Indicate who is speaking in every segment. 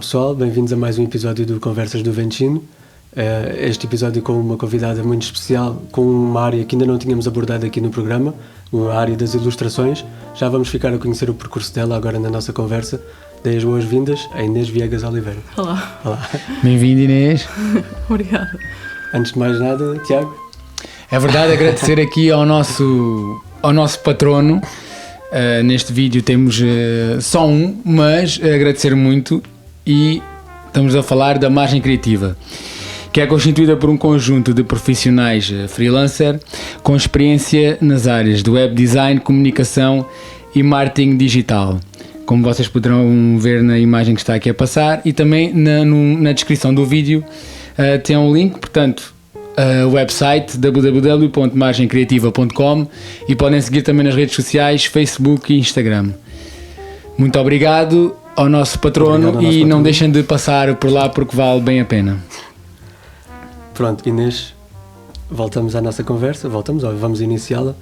Speaker 1: pessoal, bem-vindos a mais um episódio do Conversas do Ventino. Este episódio com uma convidada muito especial, com uma área que ainda não tínhamos abordado aqui no programa, a área das ilustrações. Já vamos ficar a conhecer o percurso dela agora na nossa conversa. Dei as boas-vindas a Inês Viegas Oliveira.
Speaker 2: Olá.
Speaker 1: Olá.
Speaker 3: Bem-vindo, Inês.
Speaker 2: Obrigada.
Speaker 1: Antes de mais nada, Tiago.
Speaker 3: É verdade, agradecer aqui ao nosso patrono. Neste vídeo temos só um, mas agradecer muito, e estamos a falar da Margem Criativa, que é constituída por um conjunto de profissionais freelancer com experiência nas áreas de web design, comunicação e marketing digital. Como vocês poderão ver na imagem que está aqui a passar, e também na descrição do vídeo tem um link, portanto, o website www.margemcreativa.com, e podem seguir também nas redes sociais, Facebook e Instagram. Muito obrigado ao nosso patrono, e não deixem de passar por lá porque vale bem a pena.
Speaker 1: Pronto, Inês, voltamos à nossa conversa, vamos iniciá-la.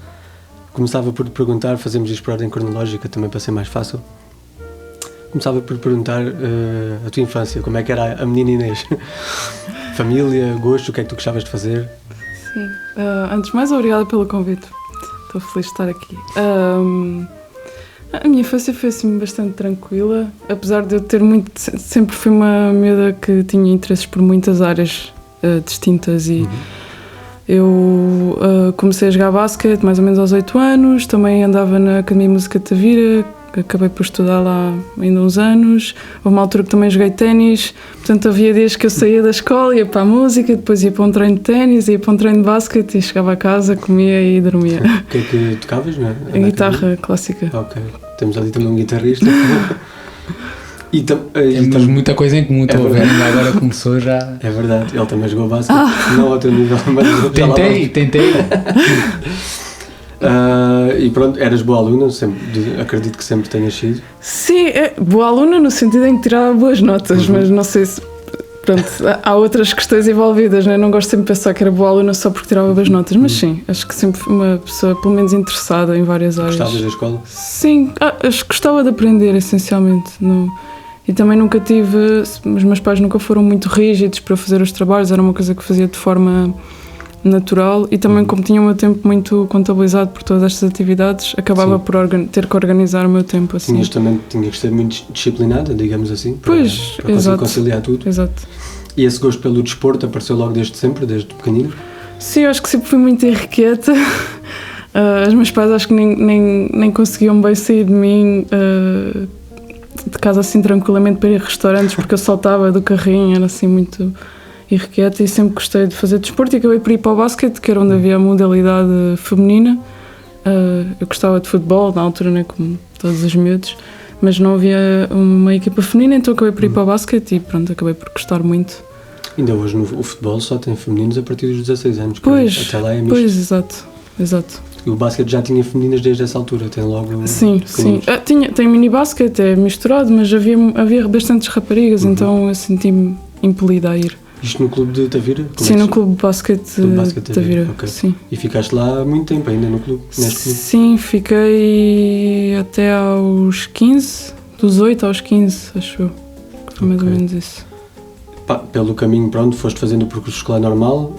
Speaker 1: Começava por perguntar, fazemos isto por ordem cronológica também para ser mais fácil. Começava por perguntar a tua infância, como é que era a menina Inês? Família, gosto, o que é que tu gostavas de fazer?
Speaker 2: Sim, antes de mais, obrigada pelo convite. Estou feliz de estar aqui. A minha infância foi assim bastante tranquila, apesar de eu ter sempre fui uma miúda que tinha interesses por muitas áreas distintas, e eu comecei a jogar basquete mais ou menos aos 8 anos, também andava na Academia de Música de Tavira, acabei por estudar lá ainda uns anos. Houve uma altura que também joguei ténis, portanto havia dias que eu saía da escola, ia para a música, depois ia para um treino de ténis, ia para um treino de basquete e chegava a casa, comia e dormia.
Speaker 1: O que é que tocavas, não é?
Speaker 2: A guitarra clássica.
Speaker 1: Ok, temos ali também um guitarrista.
Speaker 3: Temos muita coisa em comum, estou a ver, agora começou já.
Speaker 1: É verdade, ele também jogou basquete, não ao teu nível, mas
Speaker 3: tentei.
Speaker 1: E pronto, eras boa aluna, acredito que sempre tenhas sido.
Speaker 2: Sim, boa aluna no sentido em que tirava boas notas, mas não sei se... Pronto, há outras questões envolvidas, né? Não gosto sempre de pensar que era boa aluna só porque tirava boas notas, mas sim, acho que sempre fui uma pessoa pelo menos interessada em várias áreas.
Speaker 1: Gostavas da escola?
Speaker 2: Sim, acho que gostava de aprender essencialmente. E também nunca tive... Os meus pais nunca foram muito rígidos para fazer os trabalhos, era uma coisa que fazia de forma natural, e também como tinha o meu tempo muito contabilizado por todas estas atividades, acabava por ter que organizar o meu tempo assim.
Speaker 1: Tinhas que ser muito disciplinada, digamos assim, para conseguir conciliar tudo.
Speaker 2: Exato.
Speaker 1: E esse gosto pelo desporto apareceu logo desde sempre, desde pequenino?
Speaker 2: Sim, eu acho que sempre fui muito irrequieta. Os meus pais acho que nem conseguiam bem sair de mim de casa assim tranquilamente para ir a restaurantes, porque eu saltava do carrinho, era assim muito irrequieta, e sempre gostei de fazer desporto, e acabei por ir para o basquete, que era onde havia a modalidade feminina. Eu gostava de futebol na altura, né, como todos os miúdos, mas não havia uma equipa feminina, então acabei por ir para o basquete e pronto, acabei por gostar muito.
Speaker 1: Ainda hoje o futebol só tem femininos a partir dos 16 anos.
Speaker 2: Pois,
Speaker 1: até lá é misto.
Speaker 2: Pois, exato.
Speaker 1: E o basquete já tinha femininas desde essa altura, tem logo...
Speaker 2: Sim. Tem mini basquete, é misturado, mas havia bastantes raparigas, então eu senti-me impelida a ir.
Speaker 1: Isto no clube de Tavira?
Speaker 2: Sim, no clube de basquete de Tavira.
Speaker 1: Okay.
Speaker 2: Sim.
Speaker 1: E ficaste lá há muito tempo ainda no clube? Neste clube?
Speaker 2: Sim, fiquei até aos 15, dos 8 aos 15, acho eu. Foi mais ou menos isso.
Speaker 1: Pelo caminho, pronto, foste fazendo o percurso escolar normal.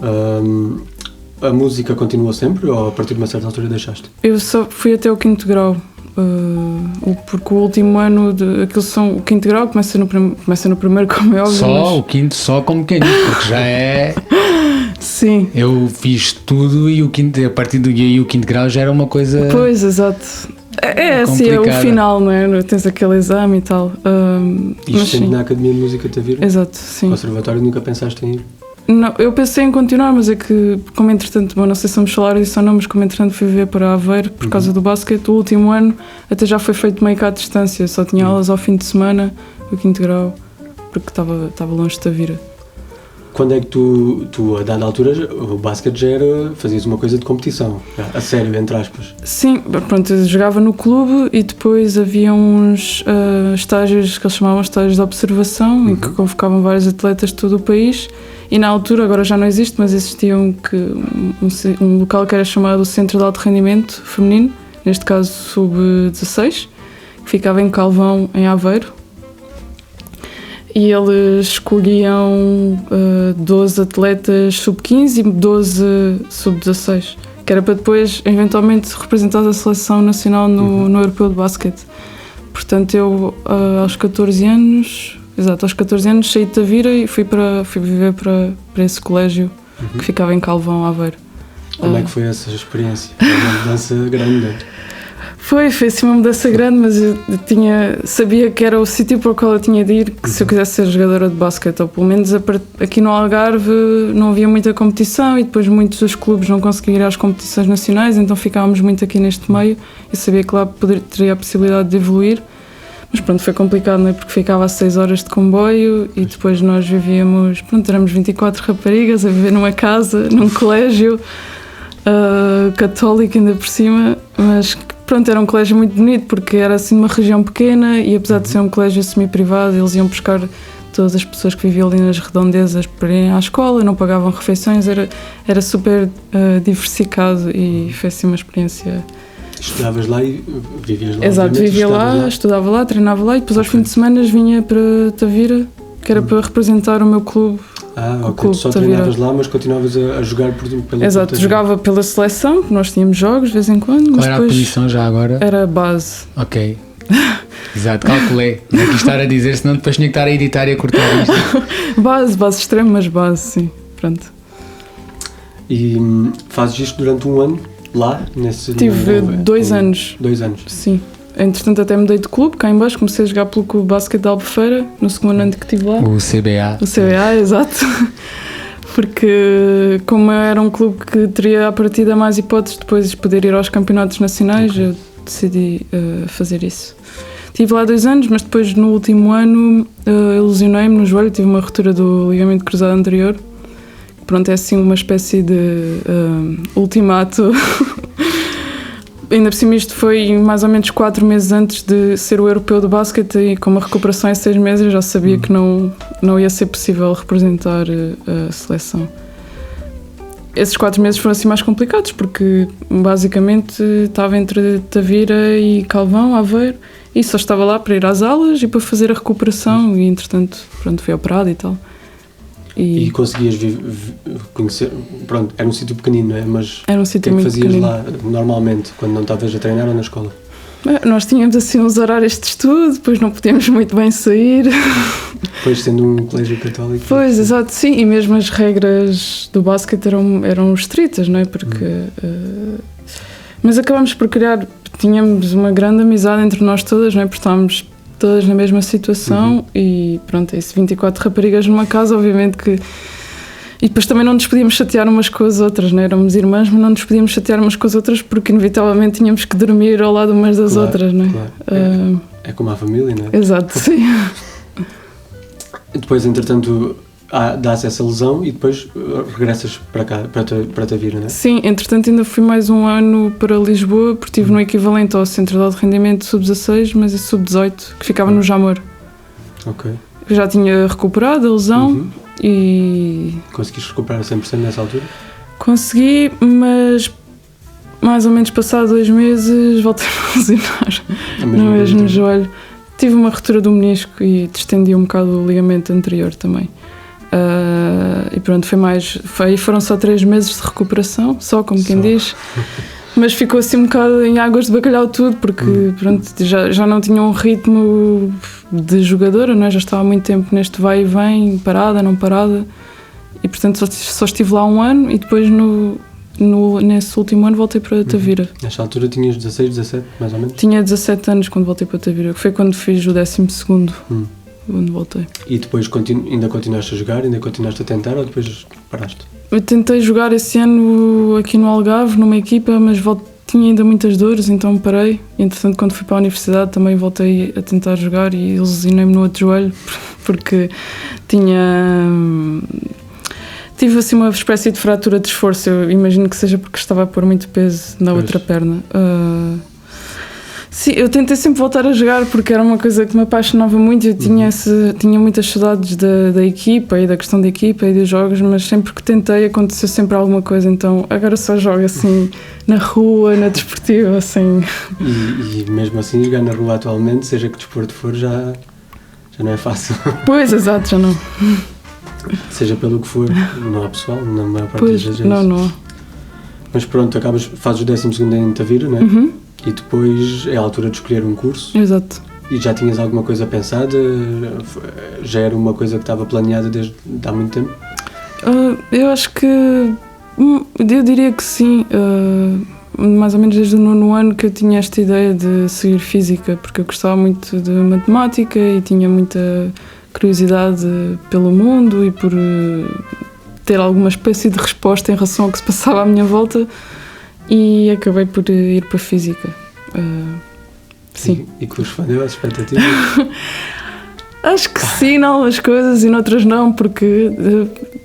Speaker 1: A música continuou sempre, ou a partir de uma certa altura deixaste? Eu
Speaker 2: só fui até o 5º grau. Porque o último ano o 5º grau começa no primeiro, como é óbvio.
Speaker 3: O quinto só como quem diz, porque já é.
Speaker 2: Sim.
Speaker 3: Eu fiz tudo e a partir do 5º grau já era uma coisa.
Speaker 2: Pois, exato. É assim, é o final, não é? Tens aquele exame e tal.
Speaker 1: Isto sempre na Academia de Música de Tavira?
Speaker 2: Exato, sim.
Speaker 1: Conservatório, nunca pensaste em ir?
Speaker 2: Não, eu pensei em continuar, mas é que, como entretanto, não sei se vamos falar disso ou não, mas como entretanto fui viver para Aveiro por causa do basquete, o último ano até já foi feito meio que à distância, só tinha aulas ao fim de semana, o 5º grau, porque estava longe de Tavira.
Speaker 1: Quando é que tu a dada altura, o basquete já fazias uma coisa de competição, a sério, entre aspas?
Speaker 2: Sim, pronto, eu jogava no clube e depois havia uns estágios que eles chamavam estágios de observação, em que convocavam vários atletas de todo o país. E na altura, agora já não existe, mas existia um local que era chamado Centro de Alto Rendimento Feminino, neste caso sub-16, que ficava em Calvão, em Aveiro. e eles escolhiam 12 atletas sub-15 e 12 sub-16, que era para depois eventualmente representar a seleção nacional no Europeu de Basquete. Portanto, eu aos 14 anos saí de Tavira e fui viver para esse colégio que ficava em Calvão, Aveiro.
Speaker 1: Como é que foi essa experiência? Foi uma mudança grande.
Speaker 2: Foi assim uma mudança grande, mas eu sabia que era o sítio para o qual eu tinha de ir, que se eu quisesse ser jogadora de basquete, ou pelo menos aqui no Algarve não havia muita competição e depois muitos dos clubes não conseguiam ir às competições nacionais, então ficávamos muito aqui neste meio. Eu sabia que lá teria a possibilidade de evoluir, mas pronto, foi complicado, não é? Porque ficava a 6 horas de comboio e depois nós vivíamos, éramos 24 raparigas a viver numa casa, num colégio católico ainda por cima, mas pronto, era um colégio muito bonito porque era assim uma região pequena e apesar de ser um colégio semi-privado, eles iam buscar todas as pessoas que viviam ali nas redondezas para irem à escola, não pagavam refeições, era super diversificado e foi assim uma experiência.
Speaker 1: Estudavas lá e vivias lá?
Speaker 2: Exato, vivia lá, estudava lá, treinava lá e depois aos fins de semana vinha para Tavira, que era para representar o meu clube.
Speaker 1: Ok, tu só treinavas lá, mas continuavas a jogar pela
Speaker 2: Exato, jogava pela seleção, nós tínhamos jogos de vez em quando.
Speaker 3: Qual era a posição já agora?
Speaker 2: Era base.
Speaker 3: Ok. Exato, calculei. Não quis estar a dizer, senão depois tinha que estar a editar e a cortar isto.
Speaker 2: Base extrema, mas base, sim. Pronto.
Speaker 1: E fazes isto durante um ano lá?
Speaker 2: Tive 2 anos.
Speaker 1: 2 anos?
Speaker 2: Sim. Entretanto até mudei de clube, cá em baixo, comecei a jogar pelo Clube Basquete de Albufeira, no 2º ano que estive lá.
Speaker 3: O CBA.
Speaker 2: O CBA, exato. Porque como era um clube que teria à partida mais hipóteses de depois poder ir aos campeonatos nacionais, eu decidi fazer isso. Estive lá 2 anos, mas depois no último ano eu lesionei-me no joelho, tive uma ruptura do ligamento cruzado anterior. Pronto, é assim uma espécie de ultimato. Ainda por cima isto foi mais ou menos 4 meses antes de ser o europeu de basquete e como a recuperação é 6 meses eu já sabia que não ia ser possível representar a seleção. Esses 4 meses foram assim mais complicados porque basicamente estava entre Tavira e Calvão, Aveiro, e só estava lá para ir às aulas e para fazer a recuperação e entretanto pronto, fui operado e tal.
Speaker 1: E conseguias conhecer, pronto, era um sítio pequenino, não é? Mas
Speaker 2: era um sítio muito
Speaker 1: pequenino. O que é que fazias
Speaker 2: pequenino
Speaker 1: lá normalmente, quando não estavas a treinar ou na escola?
Speaker 2: Nós tínhamos assim uns horários de estudo, depois não podíamos muito bem sair.
Speaker 1: Depois sendo um colégio católico.
Speaker 2: Pois, exato, sim, e mesmo as regras do basquete eram estritas, não é? Porque... mas acabámos por tínhamos uma grande amizade entre nós todas, não é? Porque estávamos todas na mesma situação e pronto, é isso, 24 raparigas numa casa, obviamente que... E depois também não nos podíamos chatear umas com as outras, não é? Éramos irmãs, mas não nos podíamos chatear umas com as outras porque inevitavelmente tínhamos que dormir ao lado umas das outras, não é?
Speaker 1: Claro. É como a família, não é?
Speaker 2: Exato, sim.
Speaker 1: Depois, entretanto, dá-se essa lesão e depois regressas para cá, para Tavira, não é?
Speaker 2: Sim, entretanto ainda fui mais um ano para Lisboa porque estive no equivalente ao Centro de Alto Rendimento sub-16, mas é sub-18, que ficava no Jamor.
Speaker 1: Ok.
Speaker 2: Eu já tinha recuperado a lesão e...
Speaker 1: Conseguiste recuperar a 100% nessa altura?
Speaker 2: Consegui, mas mais ou menos passado 2 meses voltei a lesionar no mesmo joelho. Tive uma ruptura do menisco e distendi um bocado o ligamento anterior também. E pronto, foram só 3 meses de recuperação, só como quem diz, mas ficou assim um bocado em águas de bacalhau tudo, porque pronto, já não tinha um ritmo de jogadora, não é? Já estava há muito tempo neste vai e vem, parada, não parada, e portanto só estive lá 1 ano e depois nesse último ano voltei para Tavira.
Speaker 1: Nesta altura tinhas 16, 17, mais ou menos?
Speaker 2: Tinha 17 anos quando voltei para Tavira, que foi quando fiz o 12º. Onde voltei.
Speaker 1: E depois ainda continuaste a jogar, ainda continuaste a tentar ou depois paraste?
Speaker 2: Eu tentei jogar esse ano aqui no Algarve, numa equipa, mas tinha ainda muitas dores, então parei. Entretanto, quando fui para a universidade também voltei a tentar jogar e lesionei-me no outro joelho, porque tive assim uma espécie de fratura de esforço. Eu imagino que seja porque estava a pôr muito peso na outra perna. Sim, eu tentei sempre voltar a jogar porque era uma coisa que me apaixonava muito. Eu tinha muitas saudades da equipa e da questão da equipa e dos jogos, mas sempre que tentei aconteceu sempre alguma coisa, então agora só jogo assim na rua, na desportiva, assim.
Speaker 1: E mesmo assim jogar na rua atualmente, seja que desporto for, já Já não é fácil.
Speaker 2: Pois, exato, já não.
Speaker 1: Seja pelo que for, não há pessoal, na maior parte
Speaker 2: Pois,
Speaker 1: das vezes.
Speaker 2: não.
Speaker 1: Mas pronto, fazes o 12º em Tavira, não é?
Speaker 2: Uhum,
Speaker 1: E depois é a altura de escolher um curso.
Speaker 2: exato.
Speaker 1: E já tinhas alguma coisa pensada? Já era uma coisa que estava planeada desde há muito tempo?
Speaker 2: Eu acho que. Eu diria que sim. Mais ou menos desde o 9º ano que eu tinha esta ideia de seguir física, porque eu gostava muito de matemática e tinha muita curiosidade pelo mundo e por ter alguma espécie de resposta em relação ao que se passava à minha volta, e acabei por ir para física. Sim.
Speaker 1: E correspondeu às expectativas?
Speaker 2: Acho que sim, em algumas coisas e noutras não, porque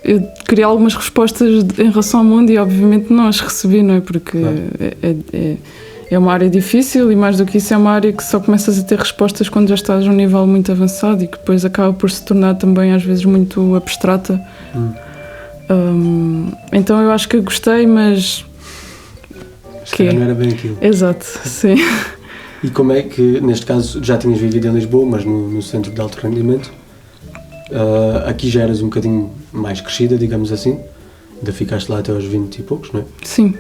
Speaker 2: eu queria algumas respostas em relação ao mundo e obviamente não as recebi, não é? Porque claro, é uma área difícil e mais do que isso é uma área que só começas a ter respostas quando já estás a um nível muito avançado e que depois acaba por se tornar também às vezes muito abstrata. Então eu acho que eu gostei, mas
Speaker 1: que não era bem aquilo.
Speaker 2: Exato, sim.
Speaker 1: E como é que, neste caso, já tinhas vivido em Lisboa, mas no centro de alto rendimento, aqui já eras um bocadinho mais crescida, digamos assim, ainda ficaste lá até aos 20 e poucos, não é?
Speaker 2: Sim.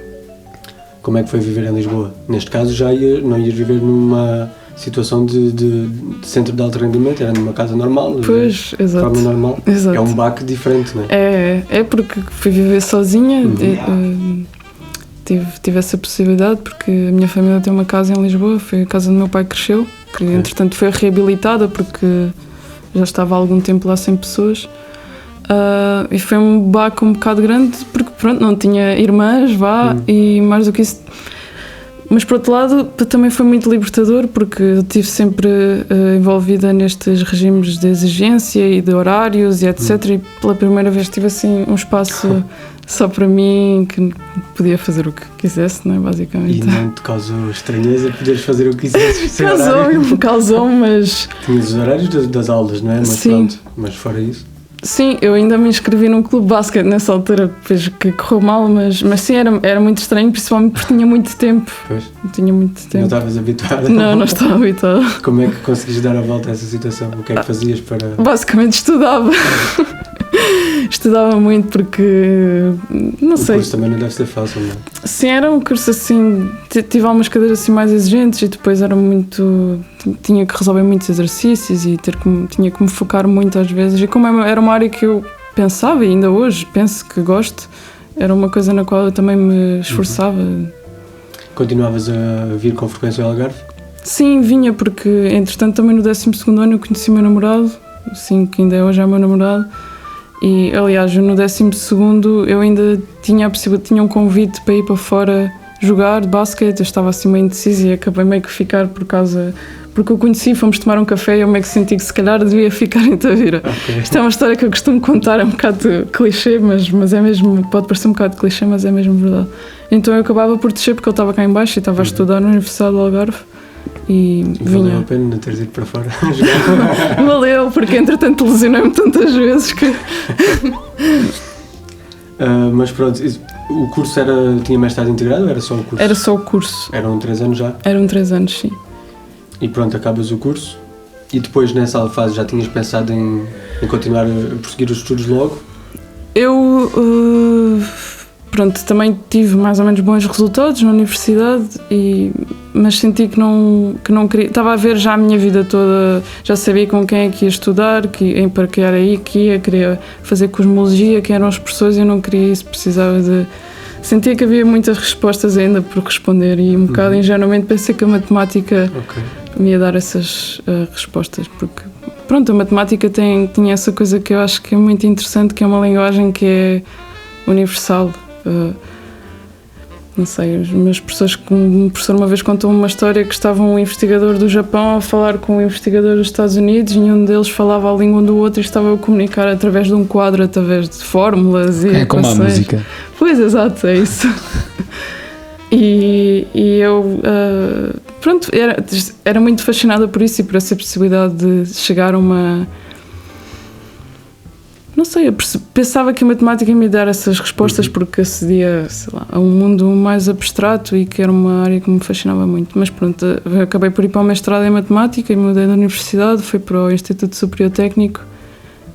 Speaker 1: Como é que foi viver em Lisboa? Neste caso já não ias viver numa situação de centro de alto rendimento, era numa casa normal,
Speaker 2: pois,
Speaker 1: de forma normal.
Speaker 2: Exato.
Speaker 1: É um baque diferente, não é?
Speaker 2: É porque fui viver sozinha, tive essa possibilidade porque a minha família tem uma casa em Lisboa, foi a casa do meu pai que cresceu, que entretanto foi reabilitada porque já estava há algum tempo lá sem pessoas. E foi um baque um bocado grande porque pronto, não tinha irmãs, e mais do que isso. Mas por outro lado também foi muito libertador porque eu estive sempre envolvida nestes regimes de exigência e de horários e etc. E pela primeira vez tive assim um espaço só para mim, que podia fazer o que quisesse, não é? Basicamente.
Speaker 1: E não te causou estranheza poderes fazer o que quisesse?
Speaker 2: Causou-me, mas...
Speaker 1: Tinhas os horários das aulas, não é? Mas
Speaker 2: sim.
Speaker 1: Pronto, mas fora isso...
Speaker 2: Sim, eu ainda me inscrevi num clube de basquete nessa altura, depois que correu mal, mas sim, era muito estranho, principalmente porque tinha muito tempo.
Speaker 1: Pois.
Speaker 2: Tinha muito tempo.
Speaker 1: Não estavas habituada?
Speaker 2: Não estava habituada.
Speaker 1: Como é que conseguiste dar a volta a essa situação? O que é que fazias para...
Speaker 2: Basicamente estudava. Estudava muito porque, não sei...
Speaker 1: O curso também não deve ser fácil, não é?
Speaker 2: Sim, era um curso assim, tive algumas cadeiras assim mais exigentes e depois era muito... Tinha que resolver muitos exercícios e tinha que me focar muito às vezes. E como era uma área que eu pensava e ainda hoje penso que gosto, era uma coisa na qual eu também me esforçava.
Speaker 1: Continuavas a vir com frequência ao Algarve?
Speaker 2: Sim, vinha porque entretanto também no 12º ano eu conheci o meu namorado, assim, que ainda hoje é o meu namorado. E aliás, no 12º eu ainda tinha um convite para ir para fora jogar de basquete. Eu estava assim meio indecisa e acabei meio que ficar porque eu conheci, fomos tomar um café e eu meio que senti que se calhar devia ficar em Tavira. Okay. Isto é uma história que eu costumo contar, é um bocado clichê, mas é mesmo, pode parecer um bocado clichê, mas é mesmo verdade. Então eu acabava por descer porque ele estava cá em baixo e estava a estudar na Universidade do Algarve. E vinha.
Speaker 1: Valeu a pena não teres ido para fora.
Speaker 2: Valeu, porque entretanto lesionei-me tantas vezes que...
Speaker 1: mas pronto, o curso tinha mestrado integrado ou era só o curso?
Speaker 2: Era só o curso.
Speaker 1: Eram 3 anos já?
Speaker 2: Eram 3 anos, sim.
Speaker 1: E pronto, acabas o curso e depois nessa fase já tinhas pensado em continuar a prosseguir os estudos logo?
Speaker 2: Eu... Pronto, também tive mais ou menos bons resultados na universidade, mas senti que não queria... Estava a ver já a minha vida toda, já sabia com quem é que ia estudar, para que era aí que queria fazer cosmologia, quem eram os professores, eu não queria isso, precisava de... Sentia que havia muitas respostas ainda por responder e um bocado ingenuamente pensei que a matemática me ia dar essas respostas, porque pronto, a matemática tinha essa coisa que eu acho que é muito interessante, que é uma linguagem que é universal. Não sei, os meus professores, um professor uma vez contou uma história que estava um investigador do Japão a falar com um investigador dos Estados Unidos e nenhum deles falava a língua um do outro e estava a comunicar através de um quadro, através de fórmulas e
Speaker 3: como a música.
Speaker 2: Pois, exato, é isso. E eu pronto, era muito fascinada por isso e por essa possibilidade de chegar a uma... não sei, eu pensava que a matemática ia me dar essas respostas porque acedia, sei lá, a um mundo mais abstrato e que era uma área que me fascinava muito. Mas pronto, eu acabei por ir para o mestrado em matemática e mudei da universidade, fui para o Instituto Superior Técnico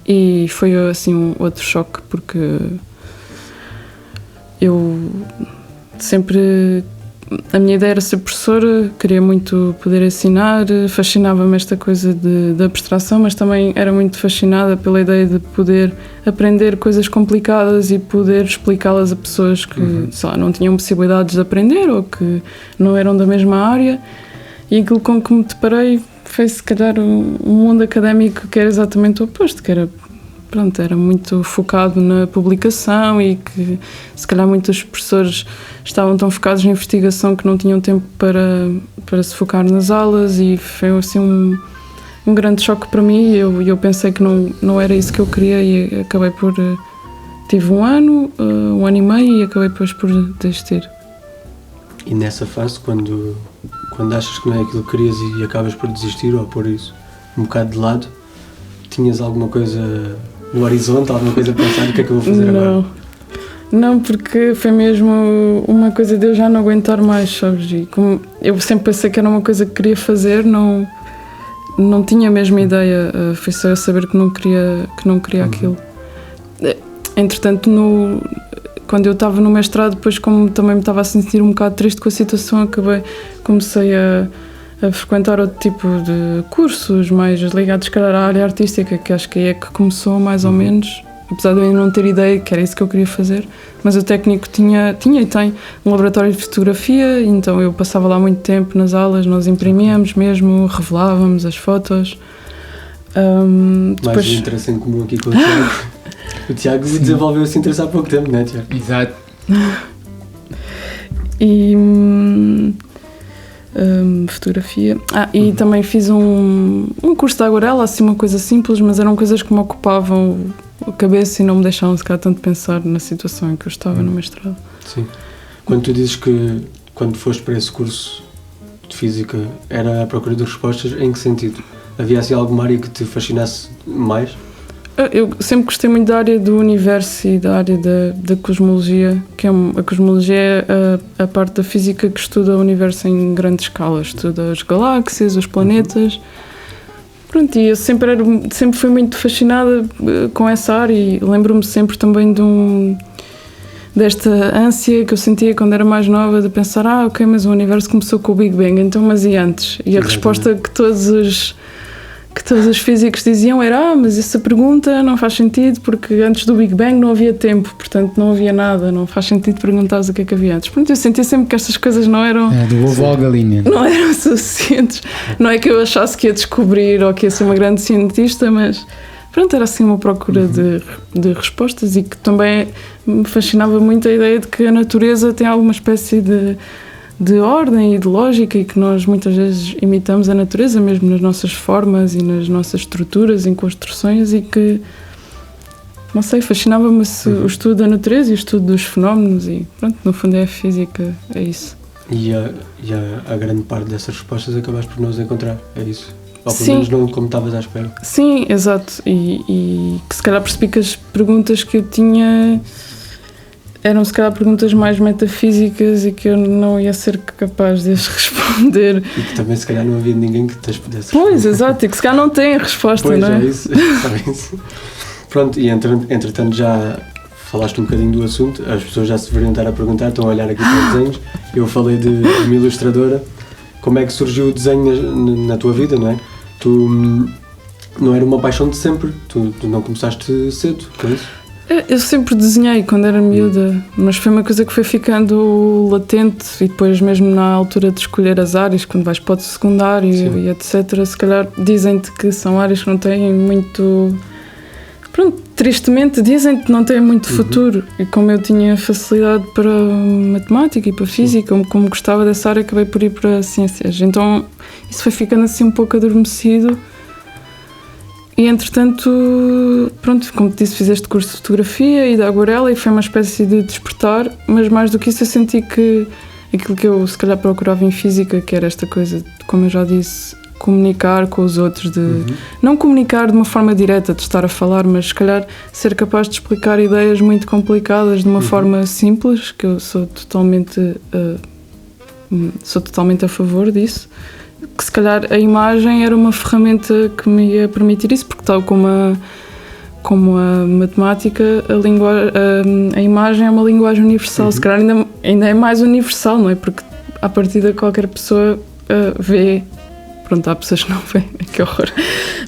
Speaker 2: e foi assim um outro choque porque eu sempre... A minha ideia era ser professora, queria muito poder ensinar, fascinava-me esta coisa de abstração, mas também era muito fascinada pela ideia de poder aprender coisas complicadas e poder explicá-las a pessoas que, sei lá, não tinham possibilidades de aprender ou que não eram da mesma área. E aquilo com que me deparei foi, se calhar, um mundo académico que era exatamente o oposto, que era... Pronto, era muito focado na publicação e que se calhar muitos professores estavam tão focados na investigação que não tinham tempo para se focar nas aulas e foi assim um grande choque para mim. Eu pensei que não era isso que eu queria e acabei por... Tive um ano e meio e acabei depois por desistir.
Speaker 1: E nessa fase, quando achas que não é aquilo que querias e acabas por desistir ou pôr isso um bocado de lado, tinhas alguma coisa... no horizonte, alguma coisa a pensar o que é que eu vou fazer agora?
Speaker 2: Não, porque foi mesmo uma coisa de eu já não aguentar mais, sabes? E como eu sempre pensei que era uma coisa que queria fazer, não tinha a mesma ideia, foi só eu saber que não queria aquilo. Entretanto, quando eu estava no mestrado, depois como também me estava a sentir um bocado triste com a situação, comecei a frequentar outro tipo de cursos mais ligados, se calhar, à área artística, que acho que é que começou mais ou menos, apesar de eu não ter ideia que era isso que eu queria fazer, mas o técnico tinha e tem um laboratório de fotografia, então eu passava lá muito tempo nas aulas, nós imprimíamos mesmo, revelávamos as fotos.
Speaker 1: Mais um interesse em comum aqui com o Tiago. O Tiago desenvolveu esse interesse há pouco tempo, não é, Tiago?
Speaker 3: Exato.
Speaker 2: E... fotografia. E também fiz um curso de aguarela, assim uma coisa simples, mas eram coisas que me ocupavam a cabeça e não me deixavam sequer tanto pensar na situação em que eu estava no mestrado.
Speaker 1: Sim. Quando tu dizes que quando foste para esse curso de Física era à procura de respostas, em que sentido? Havia assim alguma área que te fascinasse mais?
Speaker 2: Eu sempre gostei muito da área do universo e da área da cosmologia, que a cosmologia é a parte da física que estuda o universo em grande escala, estuda as galáxias, os planetas. Pronto, e eu sempre fui muito fascinada com essa área e lembro-me sempre também desta ânsia que eu sentia quando era mais nova de pensar, ok, mas o universo começou com o Big Bang, então mas e antes? E a resposta que todos os físicos diziam era mas essa pergunta não faz sentido porque antes do Big Bang não havia tempo, portanto não havia nada, não faz sentido perguntar o que é que havia antes. Portanto, eu sentia sempre que estas coisas não eram...
Speaker 3: do ovo à galinha.
Speaker 2: Não eram suficientes. Não é que eu achasse que ia descobrir ou que ia ser uma grande cientista, mas pronto, era assim uma procura de respostas e que também me fascinava muito a ideia de que a natureza tem alguma espécie de ordem e de lógica e que nós muitas vezes imitamos a natureza mesmo nas nossas formas e nas nossas estruturas em construções e que, não sei, fascinava-me o estudo da natureza e o estudo dos fenómenos e pronto, no fundo é a física, é isso.
Speaker 1: E a grande parte dessas respostas acabaste por não as encontrar, é isso? Ou pelo menos não como estavas à espera?
Speaker 2: Sim, exato, e que se calhar percebi que as perguntas que eu tinha eram se calhar perguntas mais metafísicas e que eu não ia ser capaz de as responder.
Speaker 1: E que também se calhar não havia ninguém que te as pudesse responder.
Speaker 2: Pois, exato, e que se calhar não tem a resposta,
Speaker 1: pois,
Speaker 2: não é?
Speaker 1: Isso. Pronto, e entretanto já falaste um bocadinho do assunto, as pessoas já se deveriam estar a perguntar, estão a olhar aqui para os desenhos. Eu falei de uma ilustradora. Como é que surgiu o desenho na tua vida, não é? Tu não era uma paixão de sempre, tu não começaste cedo, foi isso?
Speaker 2: Eu sempre desenhei quando era miúda, mas foi uma coisa que foi ficando latente e depois mesmo na altura de escolher as áreas, quando vais para o secundário e etc, se calhar dizem-te que são áreas que não têm muito... Pronto, tristemente dizem que não têm muito futuro e como eu tinha facilidade para matemática e para física, como gostava dessa área, acabei por ir para ciências. Então isso foi ficando assim um pouco adormecido. E entretanto, pronto, como te disse, fiz este curso de fotografia e de aguarela e foi uma espécie de despertar, mas mais do que isso eu senti que aquilo que eu se calhar procurava em física, que era esta coisa, como eu já disse, comunicar com os outros, de não comunicar de uma forma direta, de estar a falar, mas se calhar ser capaz de explicar ideias muito complicadas de uma forma simples, que eu sou totalmente a favor disso, que se calhar a imagem era uma ferramenta que me ia permitir isso, porque tal como a matemática, a imagem é uma linguagem universal, se calhar ainda é mais universal, não é? Porque à partida qualquer pessoa vê. Pronto, há pessoas que não veem, que horror.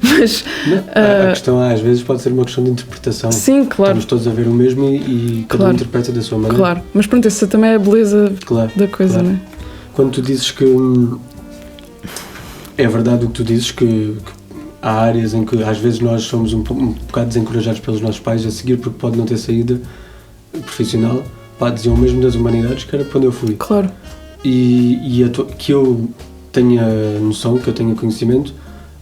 Speaker 2: Mas
Speaker 1: a questão às vezes pode ser uma questão de interpretação.
Speaker 2: Sim, claro.
Speaker 1: Estamos todos a ver o mesmo e cada um interpreta da sua maneira.
Speaker 2: Claro, mas pronto, essa também é a beleza da coisa, não é?
Speaker 1: Quando tu dizes que é verdade o que tu dizes, que há áreas em que às vezes nós somos um bocado desencorajados pelos nossos pais a seguir porque pode não ter saída profissional, diziam o mesmo das humanidades, que era para onde eu fui.
Speaker 2: Claro.
Speaker 1: E que eu tenha noção, que eu tenha conhecimento,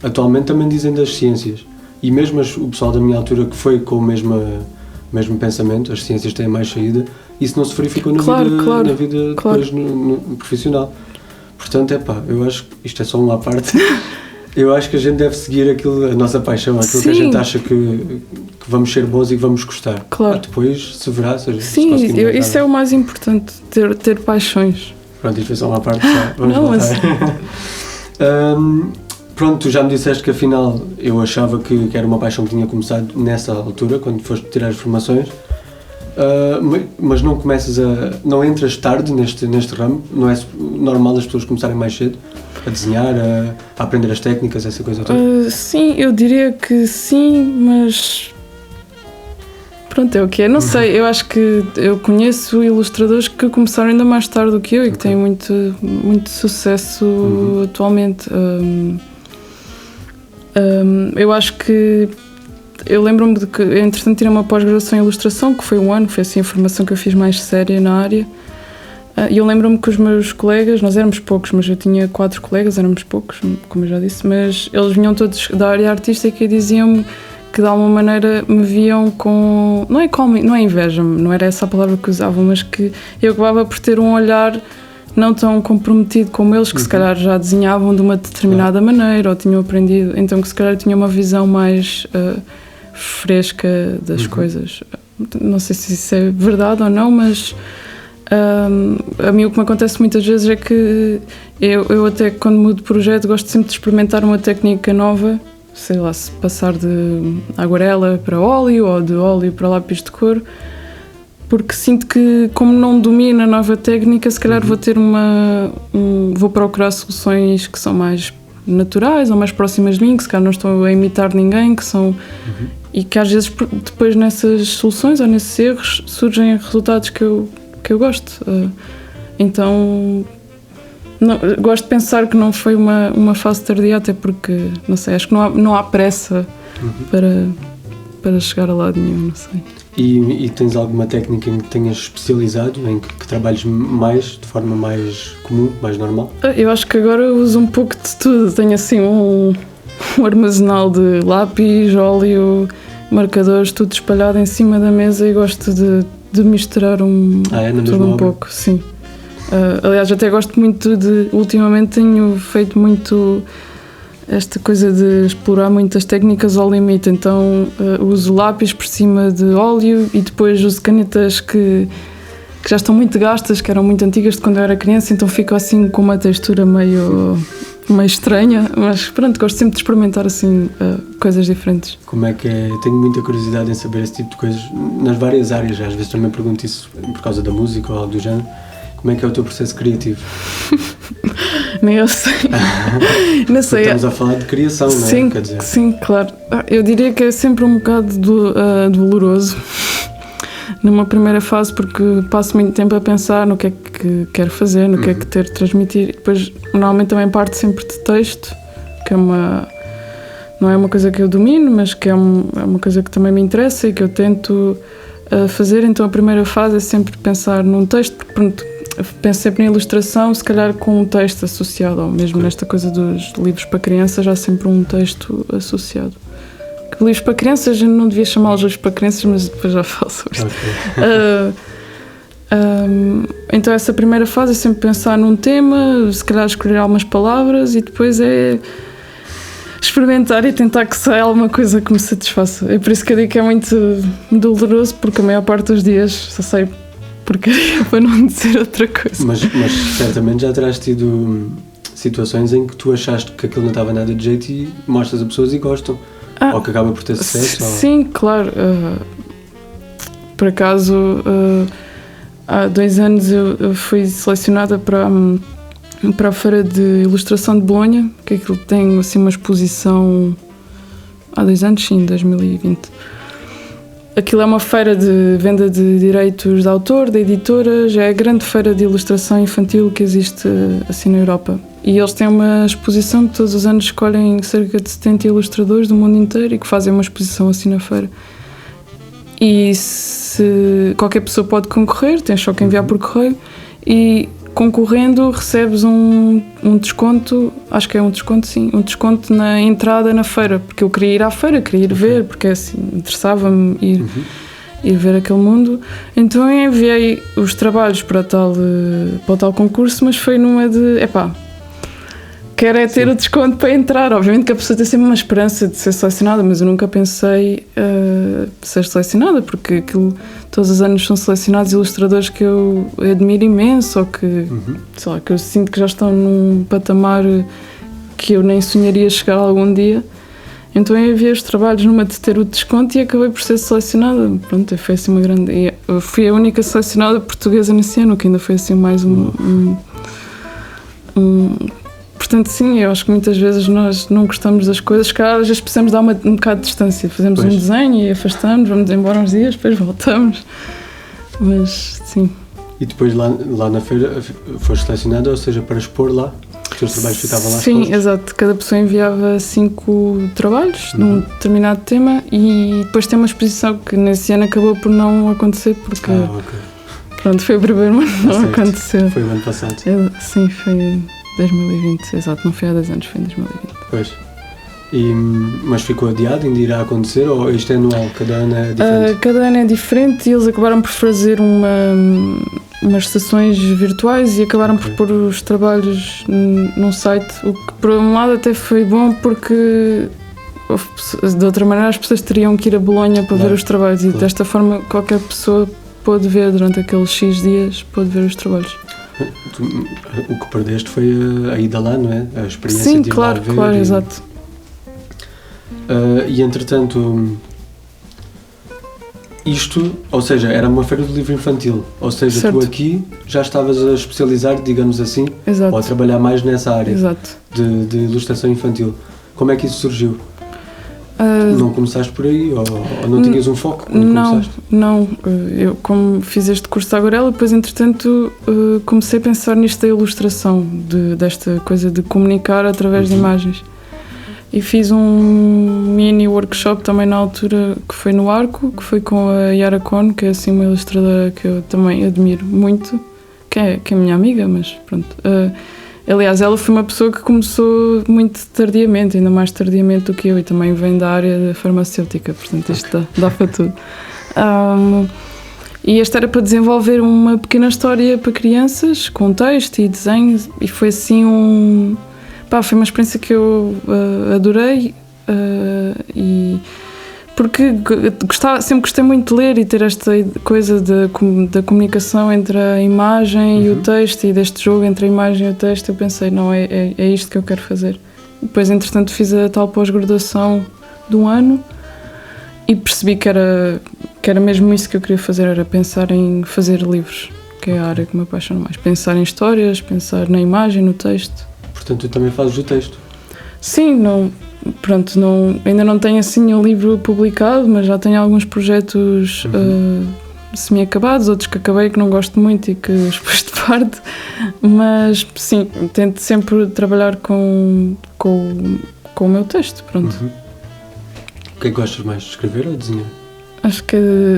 Speaker 1: atualmente também dizem das ciências. E mesmo o pessoal da minha altura que foi com o mesmo pensamento, as ciências têm mais saída, isso não se verificou na vida depois no profissional. Portanto, eu acho que isto é só uma parte. Eu acho que a gente deve seguir a nossa paixão, aquilo que a gente acha que vamos ser bons e que vamos gostar. Claro. Depois se verá.
Speaker 2: Sim, isso é o mais importante, ter paixões.
Speaker 1: Pronto, isto foi só uma parte. Vamos voltar. Pronto, tu já me disseste que afinal eu achava que era uma paixão que tinha começado nessa altura, quando foste tirar as formações. Mas não entras tarde neste ramo? Não é normal as pessoas começarem mais cedo a desenhar, a aprender as técnicas, essa coisa toda?
Speaker 2: Sim, eu diria que sim, mas pronto, é o que é. Não sei, eu acho que eu conheço ilustradores que começaram ainda mais tarde do que eu e que têm muito, muito sucesso atualmente. Eu acho que eu lembro-me de que, entretanto, tirei uma pós-graduação em ilustração, que foi um ano, que foi assim a formação que eu fiz mais séria na área. E eu lembro-me que os meus colegas, nós éramos poucos, mas eu tinha 4 colegas, éramos poucos, como eu já disse, mas eles vinham todos da área artística e diziam-me que de alguma maneira me viam com... Não é inveja, não era essa a palavra que usavam, mas que eu acabava por ter um olhar não tão comprometido como eles, que se calhar já desenhavam de uma determinada maneira ou tinham aprendido, então que se calhar tinham uma visão mais fresca das coisas. Não sei se isso é verdade ou não, mas a mim o que me acontece muitas vezes é que eu até quando mudo de projeto gosto sempre de experimentar uma técnica nova, sei lá, se passar de aguarela para óleo ou de óleo para lápis de cor, porque sinto que, como não domino a nova técnica, se calhar vou procurar soluções que são mais naturais ou mais próximas de mim, que se calhar não estou a imitar ninguém, que são... E que às vezes depois nessas soluções ou nesses erros surgem resultados que eu gosto. Então, gosto de pensar que não foi uma fase tardia, até porque, não sei, acho que não há pressa para chegar a lado nenhum, não sei.
Speaker 1: E tens alguma técnica em que tenhas especializado, em que trabalhes mais, de forma mais comum, mais normal?
Speaker 2: Eu acho que agora eu uso um pouco de tudo. Tenho assim um armazenal de lápis, óleo, marcadores, tudo espalhado em cima da mesa e gosto de misturar tudo um pouco, sim. Aliás, até gosto muito ultimamente tenho feito muito esta coisa de explorar muitas técnicas ao limite, então uso lápis por cima de óleo e depois uso canetas que já estão muito gastas, que eram muito antigas de quando eu era criança, então fico assim com uma textura meio estranha, mas pronto, gosto sempre de experimentar assim coisas diferentes.
Speaker 1: Como é que é? Tenho muita curiosidade em saber esse tipo de coisas nas várias áreas, às vezes também pergunto isso por causa da música ou algo do género. Como é que é o teu processo criativo?
Speaker 2: Nem eu sei. Não sei.
Speaker 1: Estamos a falar de criação, não é?
Speaker 2: Sim, quer dizer. Sim, claro. Eu diria que é sempre um bocado doloroso numa primeira fase, porque passo muito tempo a pensar no que é que quero fazer, no que é que quero transmitir. Depois, normalmente também parte sempre de texto, que não é uma coisa que eu domino, mas que é uma coisa que também me interessa e que eu tento fazer. Então a primeira fase é sempre pensar num texto, porque pronto, penso sempre na ilustração, se calhar com um texto associado, ou mesmo nesta coisa dos livros para crianças, há sempre um texto associado. Que livros para crianças, eu não devia chamá-los livros para crianças, mas depois já falo sobre isto. Então essa primeira fase é sempre pensar num tema, se calhar escolher algumas palavras e depois experimentar e tentar que saia alguma coisa que me satisfaça. É por isso que eu digo que é muito doloroso, porque a maior parte dos dias só sai porcaria, para não dizer outra coisa.
Speaker 1: Mas certamente já terás tido situações em que tu achaste que aquilo não estava nada de jeito e mostras a pessoas e gostam. Ou que acaba por ter sucesso.
Speaker 2: Sim, claro. Por acaso, há 2 anos eu fui selecionada para a Feira de Ilustração de Bolonha, que aquilo tem assim uma exposição há 2 anos, sim, 2020. Aquilo é uma feira de venda de direitos de autor, da editora, já é a grande feira de ilustração infantil que existe assim na Europa. E eles têm uma exposição que todos os anos escolhem cerca de 70 ilustradores do mundo inteiro e que fazem uma exposição assim na feira. E qualquer pessoa pode concorrer, tens só que enviar por correio, e concorrendo recebes um desconto, acho que é um desconto, sim, um desconto na entrada na feira, porque eu queria ir à feira, queria ir ver, porque assim, interessava-me ir ver aquele mundo. Então eu enviei os trabalhos para o tal concurso, mas foi numa de, quero é ter o desconto para entrar. Obviamente que a pessoa tem sempre uma esperança de ser selecionada, mas eu nunca pensei ser selecionada, porque aquilo, todos os anos são selecionados ilustradores que eu admiro imenso, ou que, sei lá, que eu sinto que já estão num patamar que eu nem sonharia chegar algum dia. Então eu enviei os trabalhos numa de ter o desconto e acabei por ser selecionada. Pronto, foi assim uma grande... Eu fui a única selecionada portuguesa nesse ano, que ainda foi assim mais Portanto, sim, eu acho que muitas vezes nós não gostamos das coisas, que às vezes precisamos dar um bocado de distância. Fazemos um desenho e afastamos, vamos embora uns dias, depois voltamos. Mas, sim.
Speaker 1: E depois lá na feira foste selecionada, ou seja, para expor lá? Os teus trabalhos ficavam lá expostos?
Speaker 2: Sim, exato. Cada pessoa enviava 5 trabalhos de um determinado tema e depois tem uma exposição que nesse ano acabou por não acontecer porque... Pronto, foi a primeira, mas não aconteceu.
Speaker 1: Foi o ano passado.
Speaker 2: Sim, foi... 2020, exato, não foi há 10 anos, foi em 2020.
Speaker 1: Pois. Mas ficou adiado, ainda irá acontecer, ou isto é anual, cada ano é diferente?
Speaker 2: Cada ano é diferente e eles acabaram por fazer umas sessões virtuais e acabaram por pôr os trabalhos num site, o que por um lado até foi bom porque de outra maneira as pessoas teriam que ir a Bolonha para ver os trabalhos e desta forma qualquer pessoa pôde ver durante aqueles X dias, pôde ver os trabalhos.
Speaker 1: O que perdeste foi a ida lá, não é? A experiência
Speaker 2: Sim,
Speaker 1: de ir
Speaker 2: claro,
Speaker 1: lá ver.
Speaker 2: Claro, exato.
Speaker 1: E entretanto, isto, ou seja, era uma feira do livro infantil, ou seja,
Speaker 2: certo.
Speaker 1: Tu aqui já estavas a especializar, digamos assim,
Speaker 2: exato.
Speaker 1: Ou a trabalhar mais nessa área
Speaker 2: de
Speaker 1: ilustração infantil. Como é que isso surgiu? Não começaste por aí ou não tinhas um foco quando começaste?
Speaker 2: Não. Eu, como fiz este curso da Aguarela, depois, entretanto, comecei a pensar nisto da ilustração, desta coisa de comunicar através de imagens. E fiz um mini workshop também na altura, que foi no Arco, que foi com a Yara Cohn, que é assim uma ilustradora que eu também admiro muito, que é minha amiga, mas pronto... Aliás, ela foi uma pessoa que começou muito tardiamente, ainda mais tardiamente do que eu, e também vem da área da farmacêutica, portanto isto dá para tudo. E este era para desenvolver uma pequena história para crianças, com texto e desenho, e foi assim foi uma experiência que eu adorei, porque sempre gostei muito de ler e ter esta coisa da comunicação entre a imagem e o texto, e deste jogo entre a imagem e o texto. Eu pensei, não, é isto que eu quero fazer. Depois, entretanto, fiz a tal pós-graduação de 1 ano e percebi que era mesmo isso que eu queria fazer, era pensar em fazer livros, que é a área que me apaixona mais. Pensar em histórias, pensar na imagem, no texto.
Speaker 1: Portanto, tu também fazes o texto?
Speaker 2: Sim, ainda não tenho assim nenhum livro publicado, mas já tenho alguns projetos semi-acabados, outros que acabei que não gosto muito e que os pus de parte, mas sim, tento sempre trabalhar com o meu texto, pronto.
Speaker 1: O que é que gostas mais, de escrever ou de desenhar?
Speaker 2: Acho que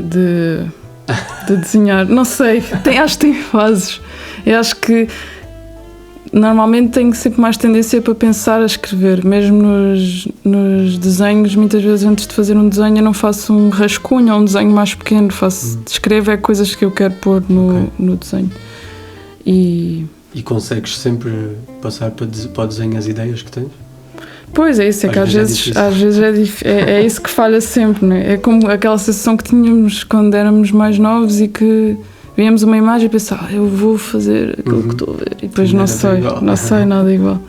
Speaker 2: de desenhar, não sei, acho que tem fases. Eu acho que normalmente tenho sempre mais tendência para pensar a escrever, mesmo nos desenhos. Muitas vezes antes de fazer um desenho eu não faço um rascunho ou um desenho mais pequeno, escrevo coisas que eu quero pôr no desenho. E
Speaker 1: consegues sempre passar para o desenho as ideias que tens?
Speaker 2: Pois é isso, é que às vezes é isso que falha sempre, não é? É como aquela sensação que tínhamos quando éramos mais novos e que víamos uma imagem e pensávamos, eu vou fazer aquilo que estou a ver, e depois não sei nada igual.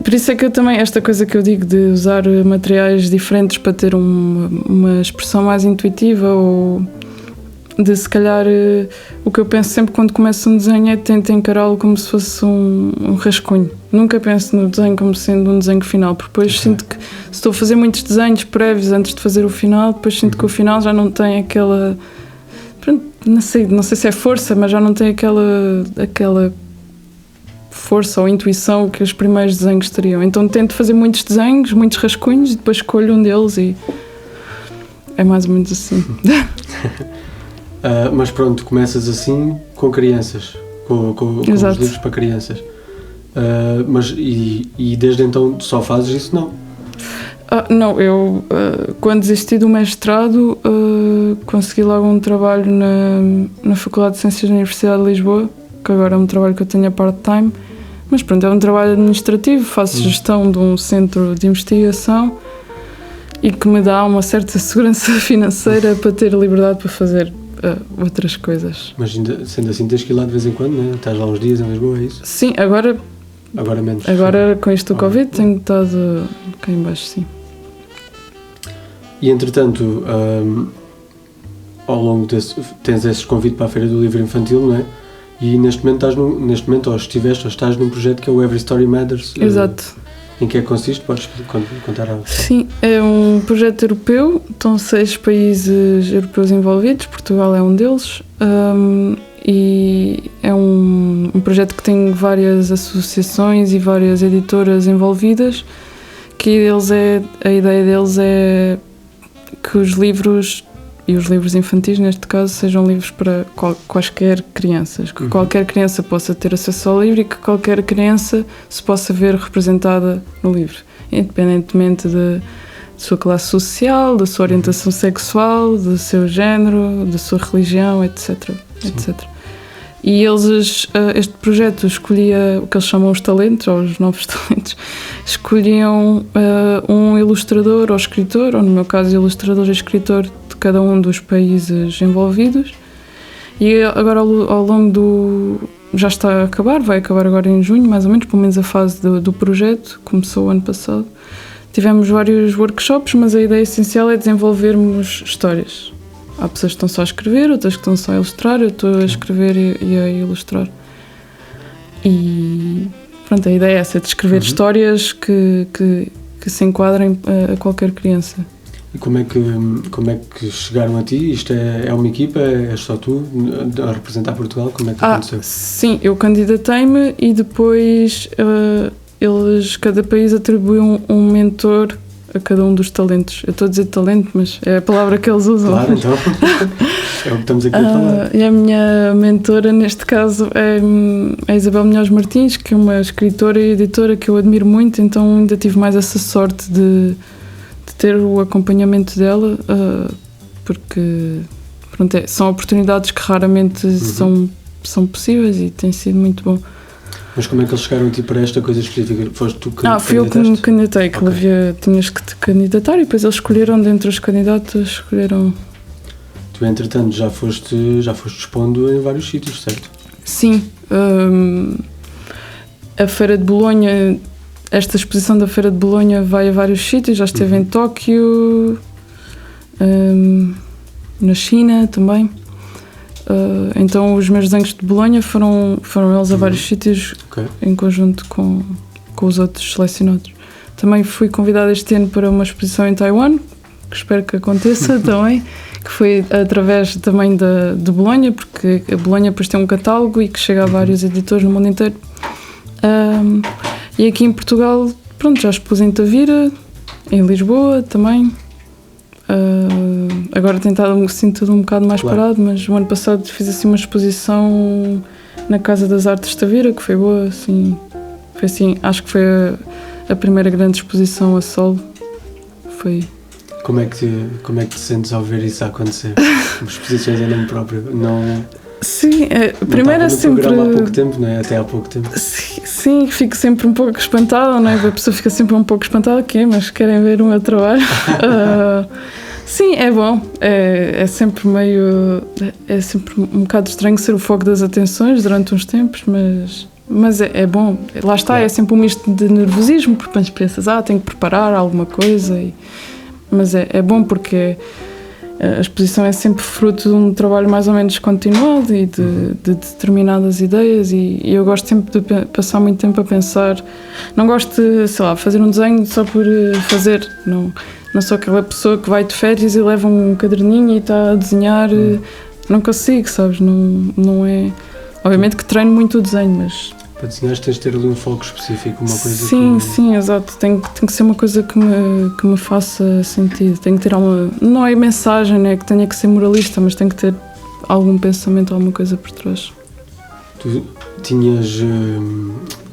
Speaker 2: Por isso é que eu também, esta coisa que eu digo de usar materiais diferentes para ter uma expressão mais intuitiva, ou de se calhar o que eu penso sempre quando começo um desenho é tento encará-lo como se fosse um rascunho. Nunca penso no desenho como sendo um desenho final, porque depois sinto que se estou a fazer muitos desenhos prévios antes de fazer o final, depois sinto que o final já não tem aquela... Pronto, não sei se é força, mas já não tem aquela força ou intuição que os primeiros desenhos teriam. Então tento fazer muitos desenhos, muitos rascunhos, e depois escolho um deles e é mais ou menos assim.
Speaker 1: Mas pronto, começas assim com crianças, com os livros para crianças. Mas desde então só fazes isso? Não?
Speaker 2: Não, eu quando desisti do mestrado consegui logo um trabalho na Faculdade de Ciências da Universidade de Lisboa, que agora é um trabalho que eu tenho a part-time, mas pronto, é um trabalho administrativo, faço gestão de um centro de investigação e que me dá uma certa segurança financeira para ter liberdade para fazer outras coisas.
Speaker 1: Mas sendo assim tens que ir lá de vez em quando, né? Estás lá uns dias em Lisboa, é isso?
Speaker 2: Sim, agora
Speaker 1: menos.
Speaker 2: Agora com isto do Covid tenho estado cá em baixo, sim.
Speaker 1: E entretanto, ao longo tens esse convite para a Feira do Livro Infantil, não é? E neste momento estiveste ou estás num projeto que é o Every Story Matters.
Speaker 2: Exato.
Speaker 1: Em que é que consiste? Podes contar algo?
Speaker 2: Sim, é um projeto europeu, estão 6 países europeus envolvidos, Portugal é um deles, e é um projeto que tem várias associações e várias editoras envolvidas, que a ideia deles é que os livros, e os livros infantis neste caso, sejam livros para quaisquer crianças, que qualquer criança possa ter acesso ao livro e que qualquer criança se possa ver representada no livro, independentemente da sua classe social, da sua orientação sexual, do seu género, da sua religião, etc. E eles, este projeto escolhia o que eles chamam os talentos, ou os novos talentos, escolhiam um ilustrador ou escritor, ou no meu caso ilustrador e escritor de cada um dos países envolvidos, e agora ao longo já está a acabar, vai acabar agora em junho, mais ou menos, pelo menos a fase do projeto, começou o ano passado. Tivemos vários workshops, mas a ideia essencial é desenvolvermos histórias. Há pessoas que estão só a escrever, outras que estão só a ilustrar, eu estou a escrever e a ilustrar. E pronto, a ideia é essa, de escrever histórias que se enquadrem a qualquer criança.
Speaker 1: E como é que chegaram a ti? Isto é uma equipa? És só tu a representar Portugal? Como é que aconteceu?
Speaker 2: Sim, eu candidatei-me e depois cada país atribuiu um mentor a cada um dos talentos. Eu estou a dizer talento, mas é a palavra que eles usam.
Speaker 1: Claro, então. É o que estamos aqui a falar.
Speaker 2: E a minha mentora, neste caso, é a Isabel Munhoz Martins, que é uma escritora e editora que eu admiro muito, então ainda tive mais essa sorte de ter o acompanhamento dela, porque pronto, são oportunidades que raramente são possíveis e tem sido muito bom.
Speaker 1: Mas como é que eles chegaram a ti para esta coisa específica? Foste tu que
Speaker 2: fui eu que me candidatei, que tinhas que te candidatar e depois eles escolheram, dentre os candidatos, escolheram...
Speaker 1: Tu, entretanto, já foste expondo em vários sítios, certo?
Speaker 2: Sim. A Feira de Bolonha, esta exposição da Feira de Bolonha vai a vários sítios, já esteve em Tóquio, na China também. Então os meus desenhos de Bolonha foram eles a vários sítios, em conjunto com os outros selecionados. Também fui convidada este ano para uma exposição em Taiwan, que espero que aconteça também, que foi através também de Bolonha, porque a Bolonha depois tem um catálogo e que chega a vários editores no mundo inteiro. E aqui em Portugal, pronto, já expus em Tavira, em Lisboa também. Agora tem estado assim tudo um bocado mais parado, mas o ano passado fiz assim uma exposição na Casa das Artes de Tavira, que foi boa, assim, foi assim, acho que foi a primeira grande exposição a solo. Foi.
Speaker 1: Como é que te sentes ao ver isso acontecer? Exposições em nome próprio?
Speaker 2: Sim,
Speaker 1: Não
Speaker 2: primeiro é
Speaker 1: estava no
Speaker 2: sempre.
Speaker 1: programa há pouco tempo, não é? Até há pouco tempo.
Speaker 2: Sim, fico sempre um pouco espantada, não é? A pessoa fica sempre um pouco espantada, mas querem ver o meu trabalho? Sim, é bom. É sempre meio. É sempre um bocado estranho ser o foco das atenções durante uns tempos, mas é bom. Lá está,
Speaker 1: Claro.
Speaker 2: É sempre um misto de nervosismo, porque pensas, tenho que preparar alguma coisa. Mas é bom porque a exposição é sempre fruto de um trabalho mais ou menos continuado e de determinadas ideias, e eu gosto sempre de passar muito tempo a pensar. Não gosto de, sei lá, fazer um desenho só por fazer. Não sou aquela pessoa que vai de férias e leva um caderninho e está a desenhar. Não consigo, sabes? Não é... Obviamente que treino muito o desenho, mas...
Speaker 1: Para desenhar tens de ter ali um foco específico, uma coisa
Speaker 2: Sim, exato. Tem que ser uma coisa que me faça sentido. Tem que ter alguma... Não é mensagem, né? Que tenha que ser moralista, mas tem que ter algum pensamento, alguma coisa por trás.
Speaker 1: Tu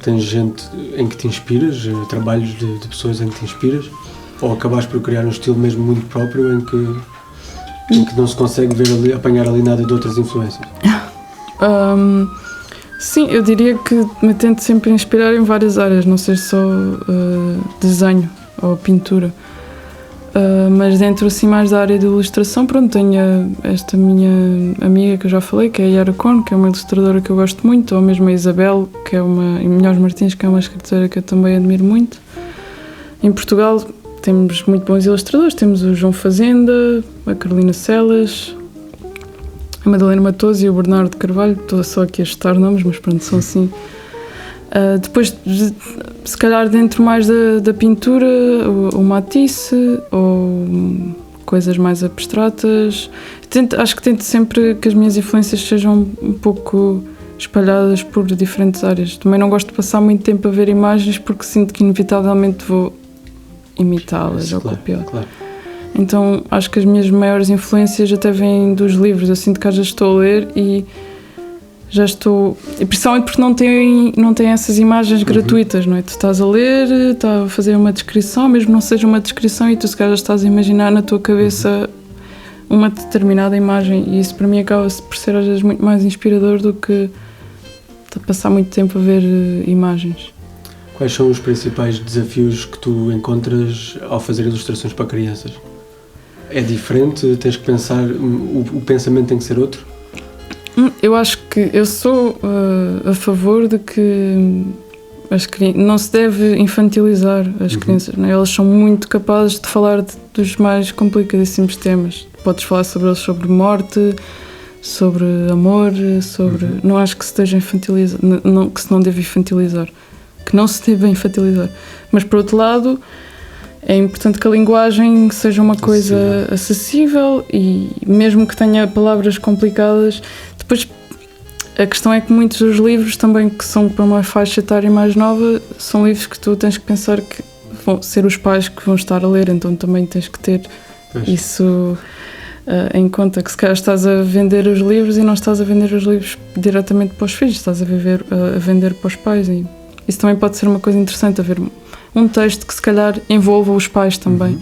Speaker 1: tens gente em que te inspiras, trabalhos de pessoas em que te inspiras? Ou acabaste por criar um estilo mesmo muito próprio em que não se consegue apanhar ali nada de outras influências?
Speaker 2: Sim, eu diria que me tento sempre inspirar em várias áreas, não seja só desenho ou pintura. Mas dentro assim mais da área de ilustração, pronto, tenho esta minha amiga que eu já falei, que é a Yara Cohn, que é uma ilustradora que eu gosto muito, ou mesmo a Isabel, que é e Melhores Martins, que é uma escritora que eu também admiro muito. Em Portugal temos muito bons ilustradores, temos o João Fazenda, a Carolina Celas, a Madalena Matoso e o Bernardo Carvalho. Estou só aqui a chutar nomes, mas pronto, são assim. Depois, se calhar dentro mais da pintura, o Matisse, ou coisas mais abstratas. Acho que tento sempre que as minhas influências sejam um pouco espalhadas por diferentes áreas. Também não gosto de passar muito tempo a ver imagens, porque sinto que inevitavelmente vou imitá-las ou copiar. Claro. Então acho que as minhas maiores influências até vêm dos livros. Eu sinto que às vezes estou a ler e já estou... E principalmente porque não tem essas imagens gratuitas, não é? Tu estás a ler, está a fazer uma descrição, mesmo não seja uma descrição, e tu se calhar estás a imaginar na tua cabeça uma determinada imagem, e isso para mim acaba por ser às vezes muito mais inspirador do que passar muito tempo a ver imagens.
Speaker 1: Quais são os principais desafios que tu encontras ao fazer ilustrações para crianças? É diferente? Tens que pensar, o pensamento tem que ser outro?
Speaker 2: Eu acho que eu sou a favor de que não se deve infantilizar as crianças, não é? Elas são muito capazes de falar dos mais complicadíssimos temas. Podes falar sobre eles, sobre morte, sobre amor, sobre... Não acho que se esteja infantilizar, que se não deve infantilizar, que não se deve infantilizar. Mas por outro lado, é importante que a linguagem seja uma coisa acessível, e mesmo que tenha palavras complicadas. Depois, a questão é que muitos dos livros também, que são para uma faixa etária mais nova, são livros que tu tens que pensar que vão ser os pais que vão estar a ler, então também tens que ter isso em conta, que se calhar estás a vender os livros e não estás a vender os livros diretamente para os filhos, estás a vender para os pais, e isso também pode ser uma coisa interessante, haver um texto que se calhar envolva os pais também.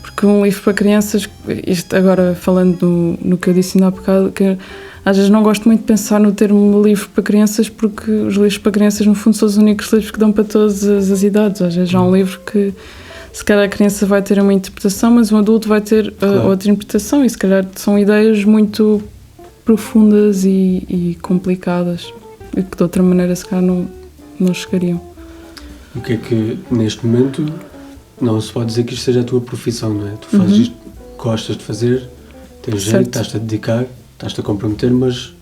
Speaker 2: Porque um livro para crianças, isto agora falando no que eu disse ainda há bocado, que às vezes não gosto muito de pensar no termo livro para crianças, porque os livros para crianças no fundo são os únicos livros que dão para todas as idades. Às vezes há um livro que se calhar a criança vai ter uma interpretação, mas um adulto vai ter outra interpretação, e se calhar são ideias muito profundas e complicadas, e que de outra maneira se calhar não chegariam.
Speaker 1: O que é que neste momento não se pode dizer que isto seja a tua profissão, não é? Tu fazes isto, gostas de fazer, tens jeito, estás-te a dedicar, estás-te a comprometer, mas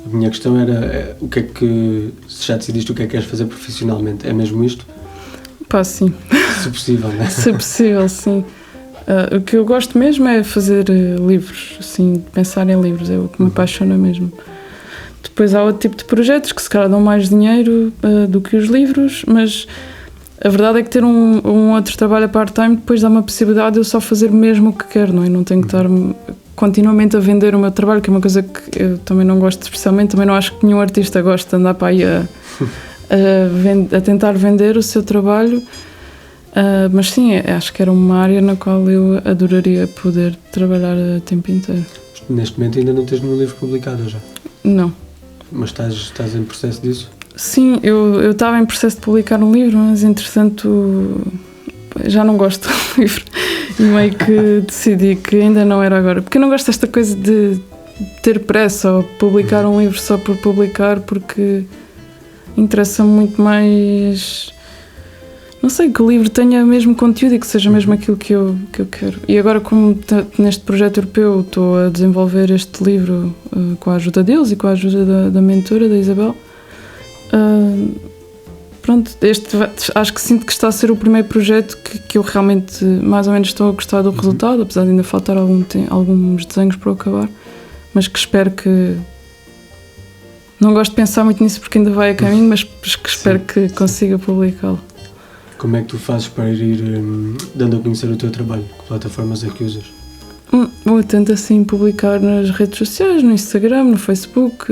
Speaker 1: a minha questão era o que é que, se já decidiste o que é que queres fazer profissionalmente, é mesmo isto?
Speaker 2: Pá, sim.
Speaker 1: Se possível, não é?
Speaker 2: Se possível, sim. O que eu gosto mesmo é fazer livros, assim, pensar em livros, é o que me apaixona mesmo. Depois há outro tipo de projetos que se calhar dão mais dinheiro do que os livros, mas a verdade é que ter um outro trabalho a part-time depois dá uma possibilidade de eu só fazer mesmo o que quero, não é? Não tenho que estar continuamente a vender o meu trabalho, que é uma coisa que eu também não gosto especialmente. Também não acho que nenhum artista goste de andar para aí a tentar vender o seu trabalho, mas sim, acho que era uma área na qual eu adoraria poder trabalhar a tempo inteiro.
Speaker 1: Neste momento ainda não tens nenhum livro publicado, já?
Speaker 2: Não.
Speaker 1: Mas estás em processo disso?
Speaker 2: Sim, eu estava em processo de publicar um livro, mas entretanto já não gosto do livro e meio que decidi que ainda não era agora, porque eu não gosto desta coisa de ter pressa ou publicar um livro só por publicar, porque interessa-me muito mais, não sei, que o livro tenha o mesmo conteúdo e que seja mesmo aquilo que eu quero. E agora, como neste projeto europeu estou a desenvolver este livro com a ajuda deles e com a ajuda da mentora, da Isabel, pronto, acho que sinto que está a ser o primeiro projeto que eu realmente mais ou menos estou a gostar do resultado, apesar de ainda faltar alguns desenhos para acabar, mas que espero que... Não gosto de pensar muito nisso porque ainda vai a caminho, mas que espero que consiga publicá-lo.
Speaker 1: Como é que tu fazes para ir dando a conhecer o teu trabalho? Que plataformas é que usas?
Speaker 2: Eu tento assim publicar nas redes sociais, no Instagram, no Facebook,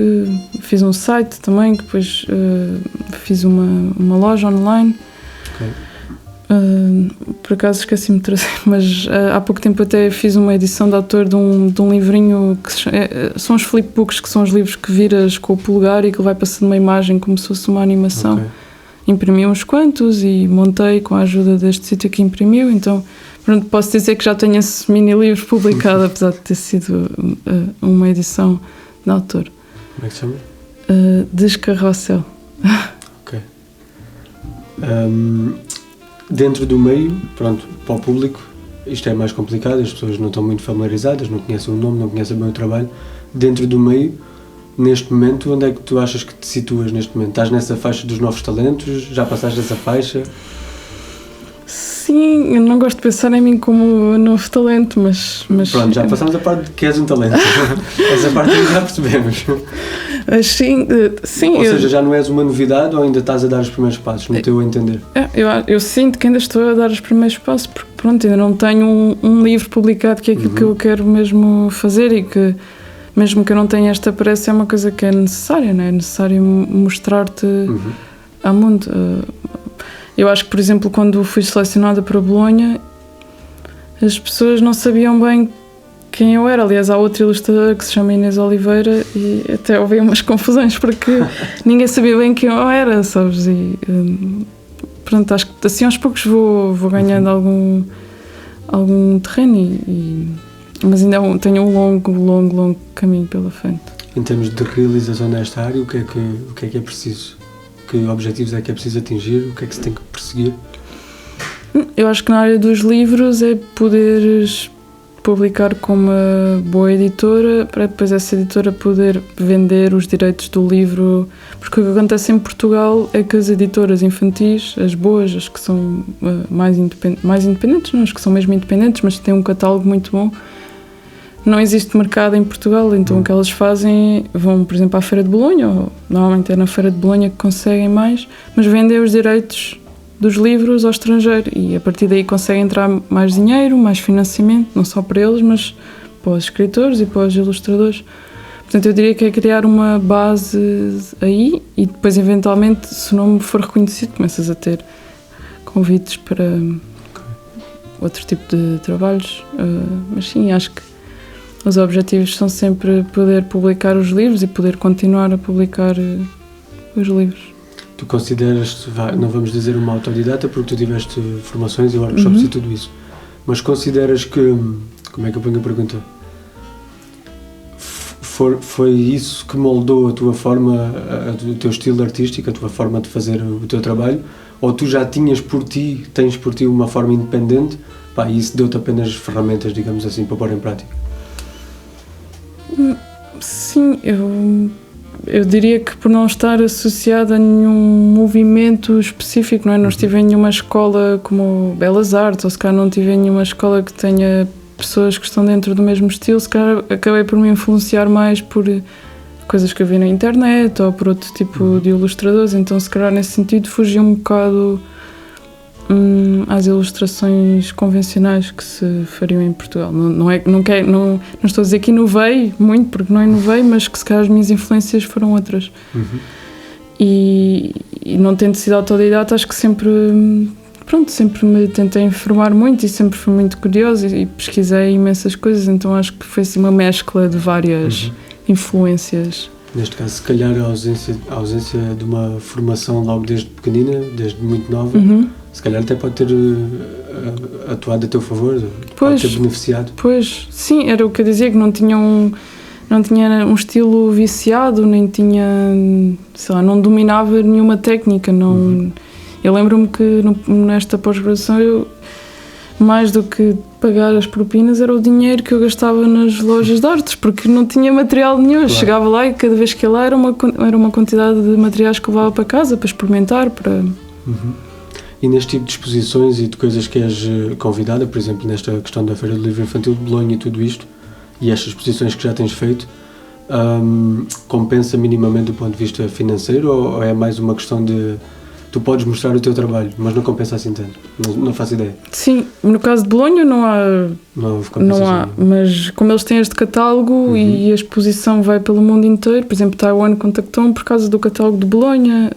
Speaker 2: fiz um site também, que depois fiz uma loja online.
Speaker 1: Okay.
Speaker 2: Por acaso esqueci-me de trazer, mas há pouco tempo até fiz uma edição de autor de um livrinho que são os flipbooks, que são os livros que viras com o polegar e que vai passando uma imagem como se fosse uma animação.
Speaker 1: Okay.
Speaker 2: Imprimi uns quantos e montei com a ajuda deste sítio que imprimiu, então pronto, posso dizer que já tenho esse mini livro publicado, apesar de ter sido uma edição de autor.
Speaker 1: Como é que se chama?
Speaker 2: Descarrossel.
Speaker 1: Ok. Dentro do meio, pronto, para o público, isto é mais complicado, as pessoas não estão muito familiarizadas, não conhecem o nome, não conhecem bem o trabalho. Dentro do meio, neste momento, onde é que tu achas que te situas neste momento? Estás nessa faixa dos novos talentos? Já passaste dessa faixa?
Speaker 2: Sim, eu não gosto de pensar em mim como novo talento, mas...
Speaker 1: Pronto, já passámos a parte de que és um talento. Essa parte já percebemos.
Speaker 2: Mas sim,
Speaker 1: Ou seja, já não és uma novidade ou ainda estás a dar os primeiros passos, no teu entender?
Speaker 2: Eu sinto que ainda estou a dar os primeiros passos, porque pronto, ainda não tenho um livro publicado que é aquilo que eu quero mesmo fazer e que, mesmo que eu não tenha esta pressa, é uma coisa que é necessária, não é? É necessário mostrar-te ao mundo. Eu acho que, por exemplo, quando fui selecionada para Bolonha, as pessoas não sabiam bem quem eu era. Aliás, há outra ilustradora que se chama Inês Oliveira e até houve umas confusões porque ninguém sabia bem quem eu era, sabes? E pronto, acho que assim aos poucos vou ganhando algum terreno, mas ainda tenho um longo caminho pela frente.
Speaker 1: Em termos de realização nesta área, o que é que é preciso? Que objetivos é que é preciso atingir? O que é que se tem que perseguir?
Speaker 2: Eu acho que na área dos livros é poderes publicar com uma boa editora, para depois essa editora poder vender os direitos do livro, porque o que acontece em Portugal é que as editoras infantis, as boas, as que são mais independentes, não, as que são mesmo independentes, mas têm um catálogo muito bom, não existe mercado em Portugal, então o que elas fazem, vão, por exemplo, à Feira de Bolonha, ou normalmente é na Feira de Bolonha que conseguem mais, mas vendem os direitos dos livros ao estrangeiro e a partir daí conseguem entrar mais dinheiro, mais financiamento, não só para eles, mas para os escritores e para os ilustradores. Portanto, eu diria que é criar uma base aí e depois, eventualmente, se o nome for reconhecido, começas a ter convites para outro tipo de trabalhos. Mas sim, acho que os objetivos são sempre poder publicar os livros e poder continuar a publicar os livros.
Speaker 1: Tu consideras-te, não vamos dizer uma autodidata porque tu tiveste formações e workshops e tudo isso, mas consideras que, como é que eu ponho a pergunta? Foi isso que moldou a tua forma, o teu estilo artístico, a tua forma de fazer o teu trabalho? Ou tu já tens por ti uma forma independente, e isso deu-te apenas ferramentas, digamos assim, para pôr em prática?
Speaker 2: Sim, eu diria que por não estar associada a nenhum movimento específico, não é? Não estive em nenhuma escola como Belas Artes, ou se calhar não estive em nenhuma escola que tenha pessoas que estão dentro do mesmo estilo, se calhar acabei por me influenciar mais por coisas que eu vi na internet ou por outro tipo de ilustradores, então se calhar nesse sentido fugi um bocado às ilustrações convencionais que se fariam em Portugal. Não estou a dizer que inovei muito, porque não inovei, mas que se calhar as minhas influências foram outras. E não tendo sido autodidata, acho que sempre me tentei informar muito e sempre fui muito curiosa e pesquisei imensas coisas, então acho que foi assim uma mescla de várias influências
Speaker 1: Neste caso, se calhar a ausência de uma formação logo desde pequenina, desde muito nova, se calhar até pode ter atuado a teu favor, pode ter beneficiado.
Speaker 2: Pois, sim, era o que eu dizia, que não tinha um estilo viciado, nem tinha, sei lá, não dominava nenhuma técnica. Eu lembro-me que nesta pós-graduação eu, mais do que pagar as propinas, era o dinheiro que eu gastava nas lojas de artes, porque não tinha material nenhum. Claro. Chegava lá e cada vez que ia lá era uma quantidade de materiais que eu levava para casa, para experimentar, para...
Speaker 1: E neste tipo de exposições e de coisas que és convidada, por exemplo, nesta questão da Feira do Livro Infantil de Bolonha e tudo isto, e estas exposições que já tens feito, compensa minimamente do ponto de vista financeiro, ou é mais uma questão de tu podes mostrar o teu trabalho, mas não compensa assim tanto? Não faço ideia.
Speaker 2: Sim, no caso de Bolonha não há, mas como eles têm este catálogo e a exposição vai pelo mundo inteiro, por exemplo, Taiwan contactou-me por causa do catálogo de Bolonha,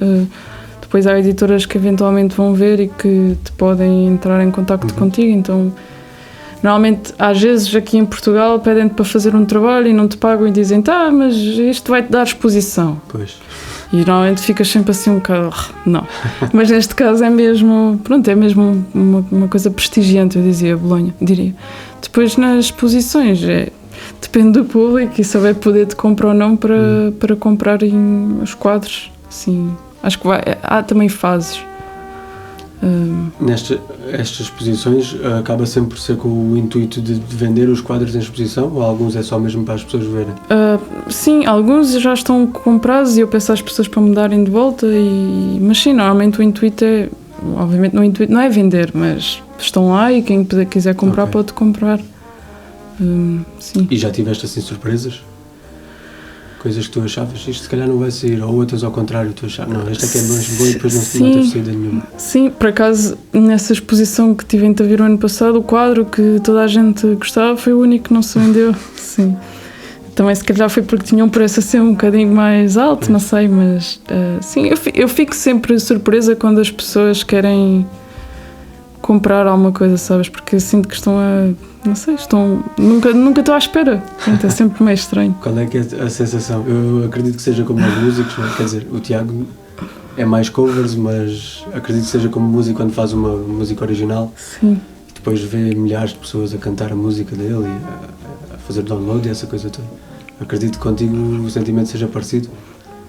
Speaker 2: depois há editoras que eventualmente vão ver e que te podem entrar em contacto contigo, então normalmente às vezes aqui em Portugal pedem-te para fazer um trabalho e não te pagam e dizem mas isto vai-te dar exposição.
Speaker 1: Pois.
Speaker 2: E normalmente ficas sempre assim um bocado, não. Mas neste caso é mesmo uma coisa prestigiante, eu diria. Depois nas exposições, depende do público e se houver poder de compra ou não para comprarem os quadros, assim, acho que há também fases.
Speaker 1: Estas exposições acaba sempre por ser com o intuito de vender os quadros em exposição, ou alguns é só mesmo para as pessoas verem?
Speaker 2: Sim, alguns já estão comprados e eu peço às pessoas para me darem de volta, mas sim, normalmente o intuito não é vender, mas estão lá e quem quiser comprar pode comprar. Sim.
Speaker 1: E já tiveste assim surpresas? Coisas que tu achavas, isto se calhar não vai sair, ou outras ao contrário, tu achavas, não, esta aqui é mais boa e depois não teve saída nenhuma.
Speaker 2: Sim, por acaso, nessa exposição que tive em Tavira o ano passado, o quadro que toda a gente gostava foi o único que não se vendeu, sim. Também se calhar foi porque tinha um preço assim um bocadinho mais alto, não sei, mas sim, eu fico sempre surpresa quando as pessoas querem comprar alguma coisa, sabes, porque eu sinto que estão nunca estou à espera, então é sempre meio estranho.
Speaker 1: Qual é que é a sensação? Eu acredito que seja como os músicos, não é? Quer dizer, o Tiago é mais covers, mas acredito que seja como músico quando faz uma música original.
Speaker 2: Sim.
Speaker 1: E depois vê milhares de pessoas a cantar a música dele e a fazer download e essa coisa toda. Acredito que contigo o sentimento seja parecido.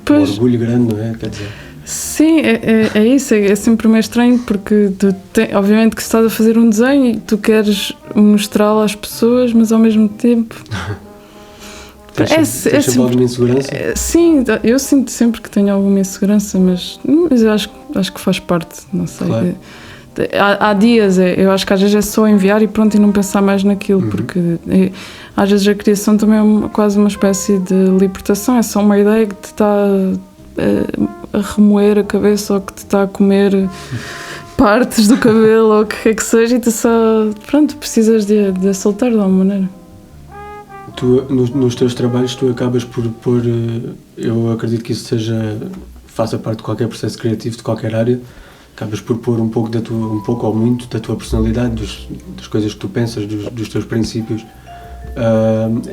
Speaker 2: Pois.
Speaker 1: Um orgulho grande, não é? Quer dizer...
Speaker 2: Sim, é isso, é sempre meio estranho porque obviamente que estás a fazer um desenho e tu queres mostrá-lo às pessoas, mas ao mesmo tempo...
Speaker 1: Tens sempre alguma insegurança?
Speaker 2: Sim, eu sinto sempre que tenho alguma insegurança, mas eu acho que faz parte, não sei.
Speaker 1: Claro.
Speaker 2: Há dias, eu acho que às vezes é só enviar e pronto, e não pensar mais naquilo, porque às vezes a criação também é quase uma espécie de libertação, é só uma ideia que te está a remoer a cabeça ou que te está a comer partes do cabelo ou o que é que seja e tu só, pronto, precisas de soltar de alguma maneira.
Speaker 1: Tu, nos teus trabalhos tu acabas por pôr, eu acredito que isso faça parte de qualquer processo criativo, de qualquer área, acabas por pôr um pouco ou muito da tua personalidade, das coisas que tu pensas, dos teus princípios.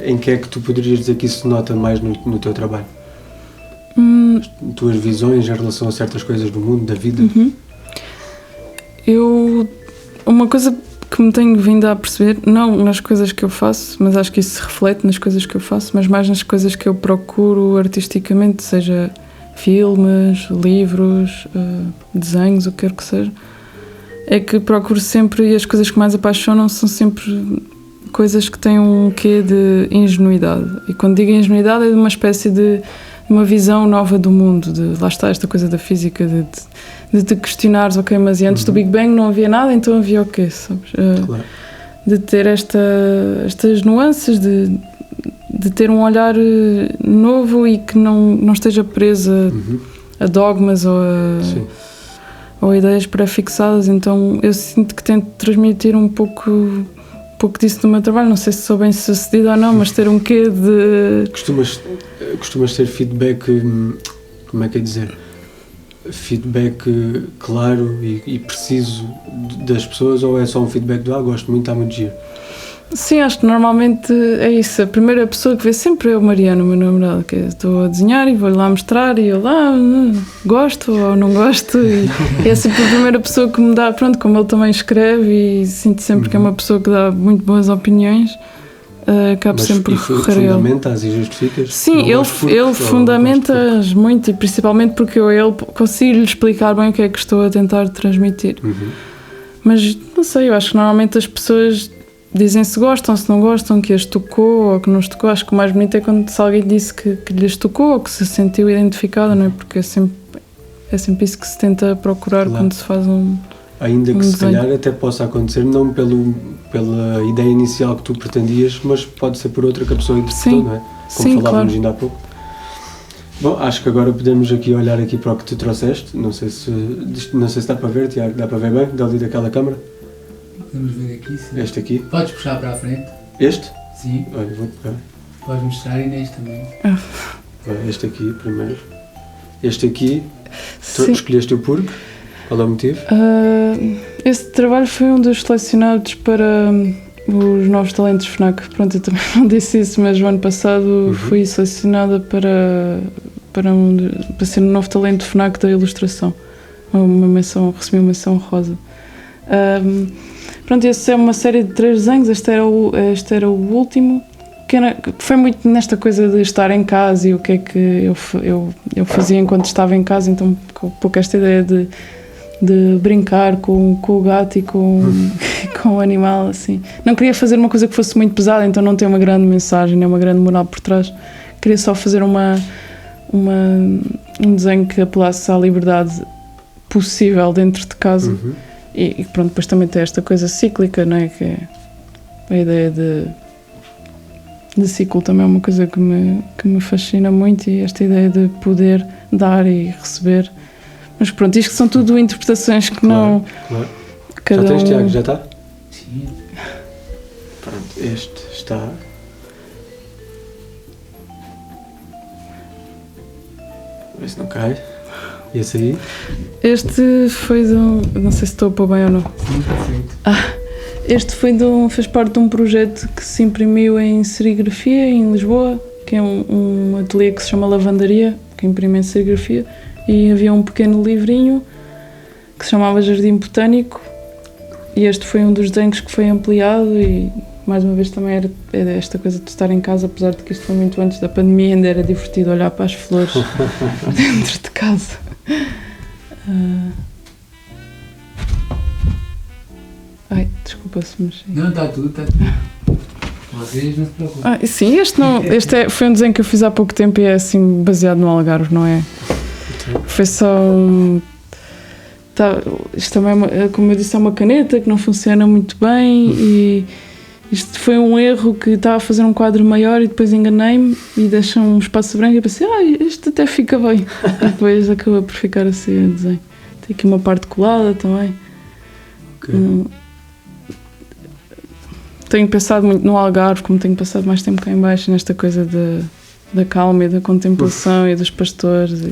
Speaker 1: Em que é que tu poderias dizer que isso se nota mais no teu trabalho? As tuas visões em relação a certas coisas do mundo, da vida?
Speaker 2: Uma coisa que me tenho vindo a perceber, não nas coisas que eu faço, mas acho que isso se reflete nas coisas que eu faço, mas mais nas coisas que eu procuro artisticamente, seja filmes, livros, desenhos, o que quer que seja, é que procuro sempre, e as coisas que mais apaixonam são sempre coisas que têm um quê de ingenuidade. E quando digo ingenuidade é de uma espécie de uma visão nova do mundo, lá está esta coisa da física, de te questionares, ok, mas antes do Big Bang não havia nada, então havia o quê, sabes?
Speaker 1: Claro.
Speaker 2: De ter estas nuances, de ter um olhar novo e que não esteja presa a dogmas ou a ideias pré-fixadas. Então eu sinto que tento transmitir um pouco disso no meu trabalho, não sei se sou bem sucedida ou não, mas ter um quê de...
Speaker 1: Costumas ter feedback, como é que é dizer, feedback claro e preciso das pessoas, ou é só um feedback do gosto muito, está muito giro?
Speaker 2: Sim, acho que normalmente é isso. A primeira pessoa que vê sempre é o Mariano, o meu namorado, que estou a desenhar e vou-lhe lá mostrar e ele gosto ou não gosto. E é sempre a primeira pessoa que me dá, pronto, como ele também escreve e sinto sempre que é uma pessoa que dá muito boas opiniões, acabo sempre por recorrer a ele.
Speaker 1: Fundamentas e justificas?
Speaker 2: Sim, ele fundamenta-as muito e principalmente porque eu consigo lhe explicar bem o que é que estou a tentar transmitir. Mas não sei, eu acho que normalmente as pessoas dizem se gostam, se não gostam, que as tocou ou que não os tocou. Acho que o mais bonito é quando se alguém disse que lhes tocou ou que se sentiu identificada, não é? Porque é sempre isso que se tenta procurar quando se faz um.
Speaker 1: Ainda que
Speaker 2: um
Speaker 1: se
Speaker 2: desenho.
Speaker 1: calhar até possa acontecer, não pela ideia inicial que tu pretendias, mas pode ser por outra que a pessoa interpretou, não é? Como
Speaker 2: Sim,
Speaker 1: falávamos
Speaker 2: claro.
Speaker 1: ainda há pouco. Bom, acho que agora podemos aqui olhar aqui para o que tu trouxeste. Não sei se dá para ver, Tiago, dá para ver bem, dali daquela câmara.
Speaker 3: Podemos ver aqui, sim.
Speaker 1: Este aqui.
Speaker 3: Podes puxar para a frente?
Speaker 1: Este?
Speaker 3: Sim.
Speaker 1: Olha, vou pegar.
Speaker 3: Podes mostrar e neste também.
Speaker 1: Este aqui primeiro. Este aqui, tu
Speaker 2: Sim.
Speaker 1: escolheste o porquê? Qual é o motivo?
Speaker 2: Esse trabalho foi um dos selecionados para os novos talentos FNAC. Pronto, eu também não disse isso, mas o ano passado fui selecionada para ser um novo talento FNAC da ilustração. Recebi uma menção rosa. Pronto, essa é uma série de 3 desenhos. Este era o último. Que foi muito nesta coisa de estar em casa e o que é que eu fazia enquanto estava em casa, então um pouco esta ideia de brincar com o gato e com o animal, assim. Não queria fazer uma coisa que fosse muito pesada, então não tem uma grande mensagem, nem uma grande moral por trás. Queria só fazer um desenho que apelasse à liberdade possível dentro de casa. E pronto, depois também tem esta coisa cíclica, não é? Que é a ideia de ciclo também é uma coisa que me fascina muito, e esta ideia de poder dar e receber. Mas pronto, isto que são tudo interpretações que não...
Speaker 1: Claro.
Speaker 2: Cada
Speaker 1: Já tens,
Speaker 2: um...
Speaker 1: Tiago? Já está?
Speaker 3: Sim.
Speaker 1: Pronto, este está... Vê se não cai. E esse aí?
Speaker 2: Este foi de um... Não sei se estou a pôr bem ou não.
Speaker 3: Sim, perfeito.
Speaker 2: Este fez parte de um projeto que se imprimiu em serigrafia em Lisboa, que é um ateliê que se chama Lavandaria, que imprime em serigrafia, e havia um pequeno livrinho que se chamava Jardim Botânico, e este foi um dos desenhos que foi ampliado, e mais uma vez também era esta coisa de estar em casa, apesar de que isto foi muito antes da pandemia, ainda era divertido olhar para as flores dentro de casa. Ai, desculpa se mexi.
Speaker 3: Não, está tudo. Vocês não se preocupem.
Speaker 2: Sim, foi um desenho que eu fiz há pouco tempo e é assim baseado no Algarve, não é? Foi só isto também como eu disse, é uma caneta que não funciona muito bem, e isto foi um erro, que estava a fazer um quadro maior e depois enganei-me e deixei um espaço branco e pensei, isto até fica bem. E depois acabou por ficar assim o desenho. Tem aqui uma parte colada também.
Speaker 1: Okay.
Speaker 2: Tenho pensado muito no Algarve, como tenho passado mais tempo cá em baixo, nesta coisa da calma e da contemplação e dos pastores.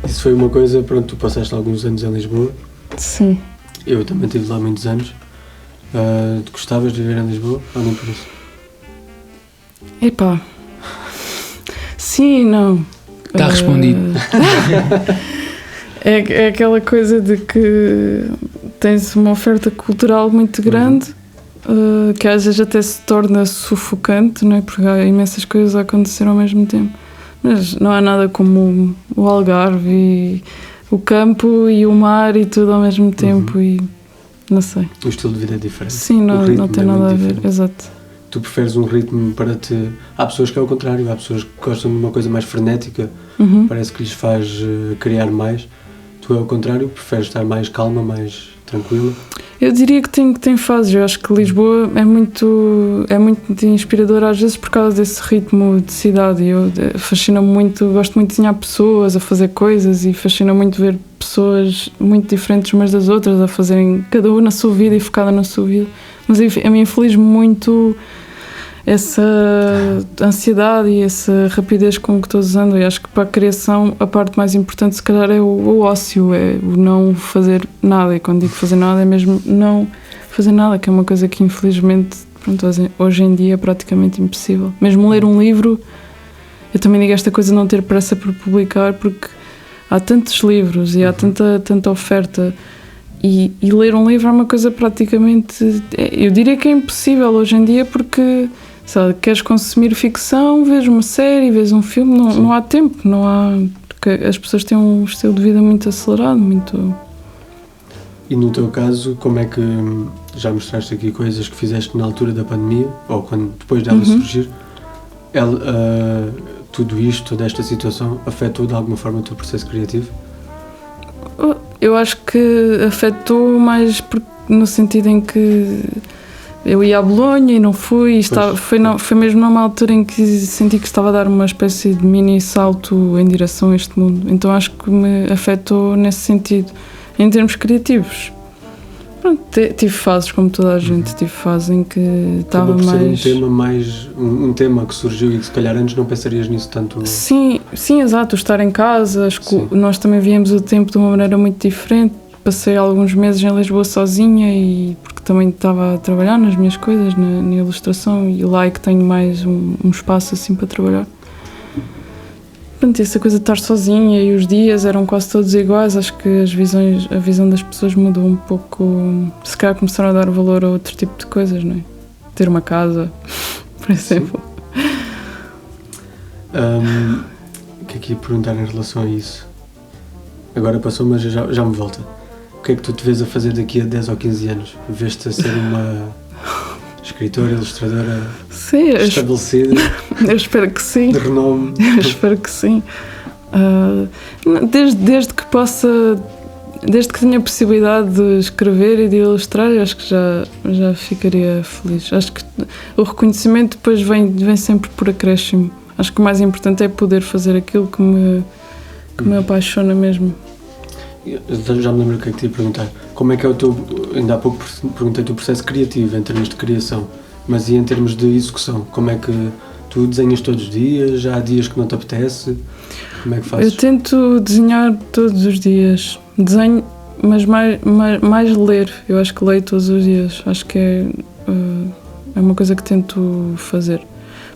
Speaker 1: Isso foi uma coisa, pronto, tu passaste alguns anos em Lisboa.
Speaker 2: Sim.
Speaker 1: Eu também estive lá muitos anos. Tu gostavas de viver em Lisboa ou nem por isso?
Speaker 2: Epá. Sim e não.
Speaker 3: Está respondido.
Speaker 2: É aquela coisa de que tens uma oferta cultural muito grande, que às vezes até se torna sufocante, não é? Porque há imensas coisas a acontecer ao mesmo tempo. Mas não há nada como o Algarve e o campo e o mar e tudo ao mesmo tempo, e não sei.
Speaker 1: O estilo de vida é diferente.
Speaker 2: Sim, não tem nada a ver, exato.
Speaker 1: Tu preferes um ritmo para te... Há pessoas que é o contrário, há pessoas que gostam de uma coisa mais frenética, parece que lhes faz criar mais. Tu é o contrário, preferes estar mais calma, mais tranquila?
Speaker 2: Eu diria que tem fases. Eu acho que Lisboa é muito inspiradora às vezes por causa desse ritmo de cidade. Fascina-me muito, gosto muito de desenhar pessoas a fazer coisas, e fascina muito ver pessoas muito diferentes umas das outras a fazerem cada uma na sua vida e focada na sua vida. Mas a mim infeliz-me muito essa ansiedade e essa rapidez com que estou usando. E acho que para a criação a parte mais importante se calhar é o ócio, é o não fazer nada. E quando digo fazer nada é mesmo não fazer nada, que é uma coisa que infelizmente, pronto, hoje em dia é praticamente impossível. Mesmo ler um livro, eu também digo esta coisa de não ter pressa por publicar, porque há tantos livros e há tanta oferta, e ler um livro é uma coisa praticamente, eu diria que é impossível hoje em dia, porque sabe, queres consumir ficção, vês uma série, vês um filme, não há tempo, não há, porque as pessoas têm um estilo de vida muito acelerado, muito...
Speaker 1: E no teu caso, como é que já mostraste aqui coisas que fizeste na altura da pandemia, ou depois dela surgir, tudo isto, toda esta situação, afetou de alguma forma o teu processo criativo?
Speaker 2: Eu acho que afetou mais no sentido em que eu ia a Bolonha e não fui, foi mesmo numa altura em que senti que estava a dar uma espécie de mini salto em direção a este mundo, então acho que me afetou nesse sentido, em termos criativos. Pronto, tive fases, como toda a gente, tive fases em que estava mais...
Speaker 1: um tema que surgiu e que se calhar antes não pensarias nisso tanto.
Speaker 2: Sim, exato, estar em casa, nós também víamos o tempo de uma maneira muito diferente. Passei alguns meses em Lisboa sozinha, e porque também estava a trabalhar nas minhas coisas, na ilustração, e lá é que tenho mais um espaço assim para trabalhar. Pronto, essa coisa de estar sozinha, e os dias eram quase todos iguais. Acho que a visão das pessoas mudou um pouco. Se calhar começaram a dar valor a outro tipo de coisas, não é? Ter uma casa, por exemplo.
Speaker 1: O que é que ia perguntar em relação a isso? Agora passou, mas já me volta. O que é que tu te vês a fazer daqui a 10 ou 15 anos? Vês-te a ser uma escritora, ilustradora estabelecida?
Speaker 2: Eu espero que sim.
Speaker 1: De renome?
Speaker 2: Eu espero que sim. Desde que possa, desde que tenha a possibilidade de escrever e de ilustrar, acho que já ficaria feliz. Acho que o reconhecimento depois vem sempre por acréscimo. Acho que o mais importante é poder fazer aquilo que me apaixona mesmo.
Speaker 1: Já me lembro o que é que te ia perguntar. Como é que é o teu... Ainda há pouco perguntei-te o processo criativo em termos de criação, mas e em termos de execução? Como é que tu desenhas todos os dias? Já há dias que não te apetece? Como é que fazes?
Speaker 2: Eu tento desenhar todos os dias. Desenho, mas mais ler. Eu acho que leio todos os dias. Acho que é uma coisa que tento fazer.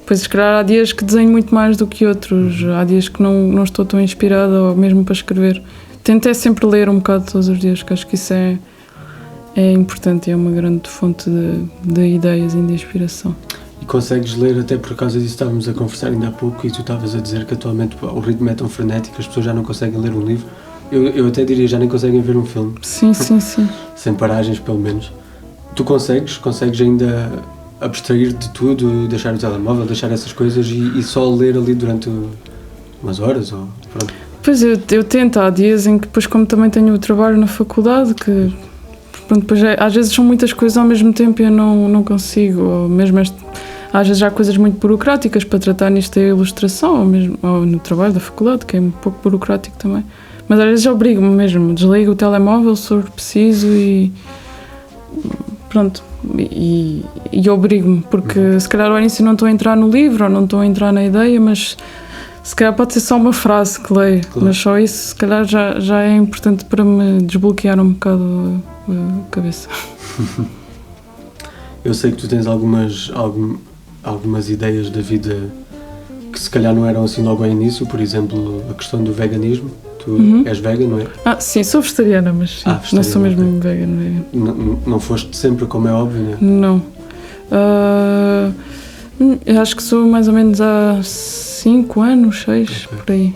Speaker 2: Pois, se calhar, há dias que desenho muito mais do que outros. Há dias que não estou tão inspirada, ou mesmo para escrever. Tento sempre ler um bocado todos os dias, que acho que isso é importante e é uma grande fonte de ideias e de inspiração.
Speaker 1: E consegues ler, até por causa disso estávamos a conversar ainda há pouco, e tu estavas a dizer que atualmente o ritmo é tão frenético, as pessoas já não conseguem ler um livro. Eu até diria, já nem conseguem ver um filme.
Speaker 2: Sim.
Speaker 1: Sem paragens, pelo menos. Tu consegues ainda abstrair de tudo, deixar o telemóvel, deixar essas coisas e só ler ali durante umas horas? Ou, pronto.
Speaker 2: Pois, eu tento. Há dias em que, depois, como também tenho o trabalho na faculdade, que pronto, depois às vezes são muitas coisas ao mesmo tempo e eu não consigo, ou mesmo às vezes há coisas muito burocráticas para tratar nisto da ilustração, ou no trabalho da faculdade, que é um pouco burocrático também, mas às vezes obrigo-me mesmo, desligo o telemóvel se for preciso e pronto, e obrigo-me, porque se calhar ao início não estou a entrar no livro ou não estou a entrar na ideia, mas se calhar pode ser só uma frase que leio, claro. Mas só isso se calhar já é importante para me desbloquear um bocado a cabeça.
Speaker 1: Eu sei que tu tens algumas ideias da vida que se calhar não eram assim logo ao início, por exemplo, a questão do veganismo. Tu és vegana, não é?
Speaker 2: Sim, sou vegetariana, mas sim, não sou mesmo vegana.
Speaker 1: Não foste sempre, como é óbvio, não é?
Speaker 2: Não. Eu acho que sou mais ou menos há 5 anos, 6, por aí.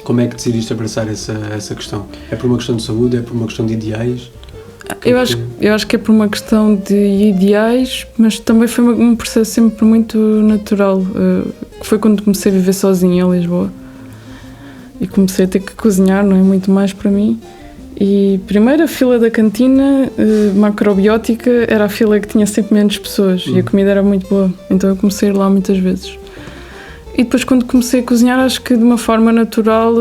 Speaker 1: Como é que decidiste abraçar essa questão? É por uma questão de saúde? É por uma questão de ideais?
Speaker 2: Eu acho que é por uma questão de ideais, mas também foi um processo sempre muito natural. Foi quando comecei a viver sozinha em Lisboa. E comecei a ter que cozinhar, não é? Muito mais para mim. E primeiro a fila da cantina macrobiótica era a fila que tinha sempre menos pessoas e a comida era muito boa, então eu comecei a ir lá muitas vezes. E depois quando comecei a cozinhar, acho que de uma forma natural,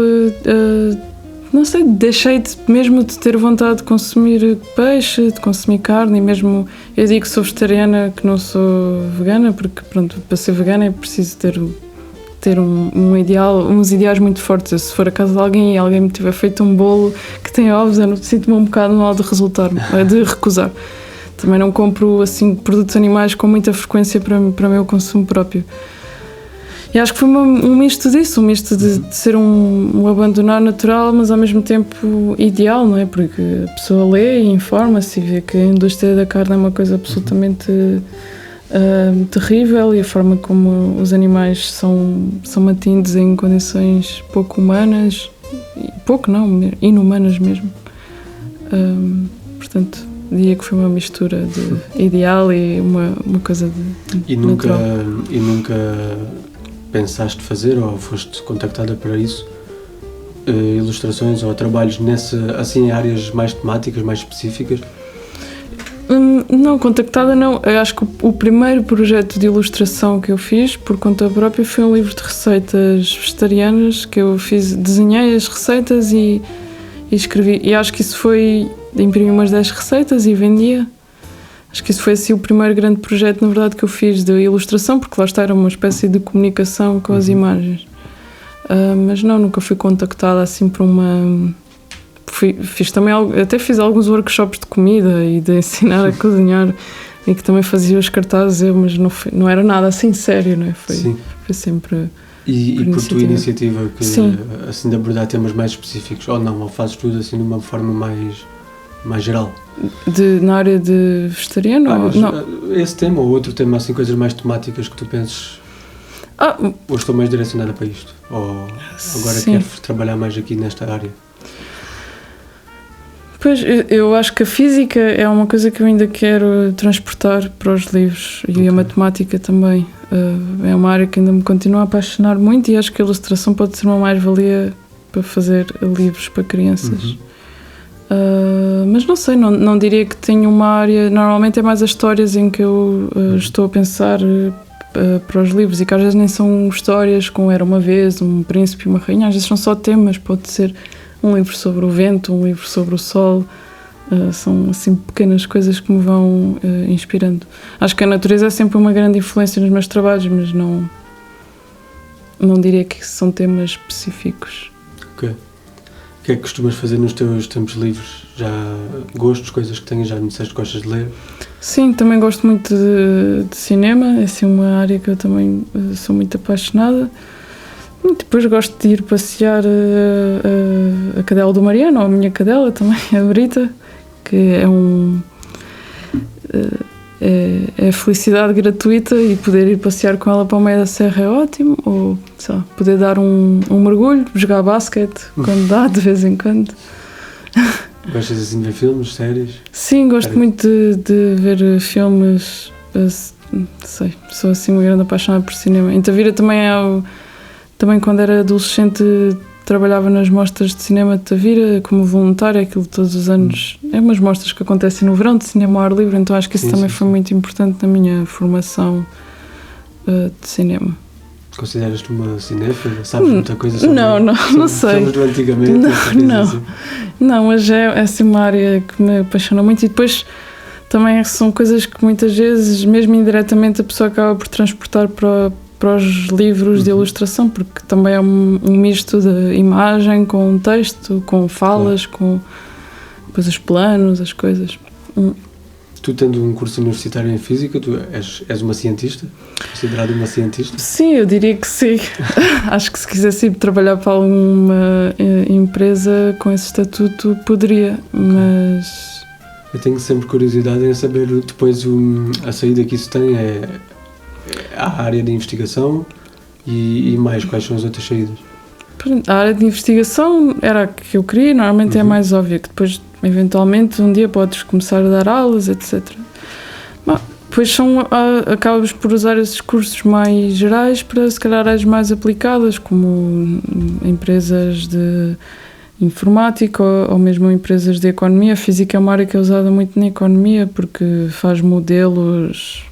Speaker 2: não sei, deixei mesmo de ter vontade de consumir peixe, de consumir carne, e mesmo eu digo que sou vegetariana, que não sou vegana, porque pronto, para ser vegana é preciso ter uns ideais muito fortes. Se for a casa de alguém e alguém me tiver feito um bolo que tem ovos, eu sinto-me um bocado mal de recusar. Também não compro assim produtos animais com muita frequência para o meu consumo próprio. E acho que foi um misto disso, um misto de ser um abandonar natural, mas ao mesmo tempo ideal, não é? Porque a pessoa lê e informa-se e vê que a indústria da carne é uma coisa absolutamente terrível, e a forma como os animais são mantidos em condições pouco humanas, pouco não, inumanas mesmo. Portanto, diria que foi uma mistura de ideal e uma coisa de natural.
Speaker 1: E nunca pensaste fazer, ou foste contactada para isso, ilustrações ou trabalhos assim, em áreas mais temáticas, mais específicas?
Speaker 2: Não, contactada não. Eu acho que o primeiro projeto de ilustração que eu fiz por conta própria foi um livro de receitas vegetarianas que eu fiz, desenhei as receitas e escrevi, e acho que isso foi, imprimi umas 10 receitas e vendia. Acho que isso foi assim o primeiro grande projeto, na verdade, que eu fiz de ilustração, porque lá está, era uma espécie de comunicação com as imagens. Mas não, nunca fui contactada assim por uma... Fiz também, até fiz alguns workshops de comida e de ensinar a cozinhar, e que também fazia os cartazes, mas não era nada assim sério, não é? Foi sempre...
Speaker 1: E por tua iniciativa, que, assim, de abordar temas mais específicos, ou não, ou fazes tudo assim de uma forma mais geral?
Speaker 2: Na área de vegetariano? Não.
Speaker 1: Esse tema ou outro tema, assim, coisas mais temáticas que tu penses, ou estou mais direcionada para isto, ou agora quero trabalhar mais aqui nesta área?
Speaker 2: Pois, eu acho que a física é uma coisa que eu ainda quero transportar para os livros, e a matemática também. É uma área que ainda me continua a apaixonar muito, e acho que a ilustração pode ser uma mais-valia para fazer livros para crianças. Mas não sei, não diria que tenho uma área. Normalmente é mais as histórias em que eu estou a pensar para os livros, e que às vezes nem são histórias como Era Uma Vez, um príncipe e uma rainha, às vezes são só temas. Pode ser um livro sobre o vento, um livro sobre o sol. São assim pequenas coisas que me vão inspirando. Acho que a natureza é sempre uma grande influência nos meus trabalhos, mas não diria que são temas específicos.
Speaker 1: Ok. O que é que costumas fazer nos teus tempos livres? Já gostos, coisas que tenhas, já me disseste que gostas de ler?
Speaker 2: Sim, também gosto muito de cinema, é assim uma área que eu também sou muito apaixonada. E depois gosto de ir passear a cadela do Mariano, ou a minha cadela também, a Brita, que é felicidade gratuita, e poder ir passear com ela para o meio da serra é ótimo, ou sei lá, poder dar um mergulho, jogar basquete quando dá, de vez em quando.
Speaker 1: Gostas assim de ver filmes, séries?
Speaker 2: Sim, gosto muito de ver filmes, sei, sou assim uma grande apaixonada por cinema. Em Tavira também quando era adolescente trabalhava nas mostras de cinema de Tavira como voluntária, aquilo todos os anos, é umas mostras que acontecem no verão de cinema ao ar livre, então acho que isso também foi muito importante na minha formação de cinema.
Speaker 1: Consideras-te uma cinéfila? Sabes muita coisa sobre
Speaker 2: não sei.
Speaker 1: Filmes do antigamente?
Speaker 2: Não, mas é assim uma área que me apaixona muito, e depois também são coisas que muitas vezes, mesmo indiretamente, a pessoa acaba por transportar para os livros de ilustração, porque também é um misto de imagem com texto, com falas, com depois os planos, as coisas.
Speaker 1: Tu, tendo um curso universitário em Física, tu és uma cientista? Considerada uma cientista?
Speaker 2: Sim, eu diria que sim. Acho que se quisesse ir trabalhar para alguma empresa com esse estatuto, poderia, mas...
Speaker 1: Eu tenho sempre curiosidade em saber depois a saída que isso tem é a área de investigação e mais quais são as outras saídas.
Speaker 2: A área de investigação era a que eu queria, normalmente é mais óbvia, que depois eventualmente um dia podes começar a dar aulas, etc. Bom, depois acabas por usar esses cursos mais gerais para se calhar áreas mais aplicadas, como empresas de informática ou mesmo empresas de economia. A física é uma área que é usada muito na economia porque faz modelos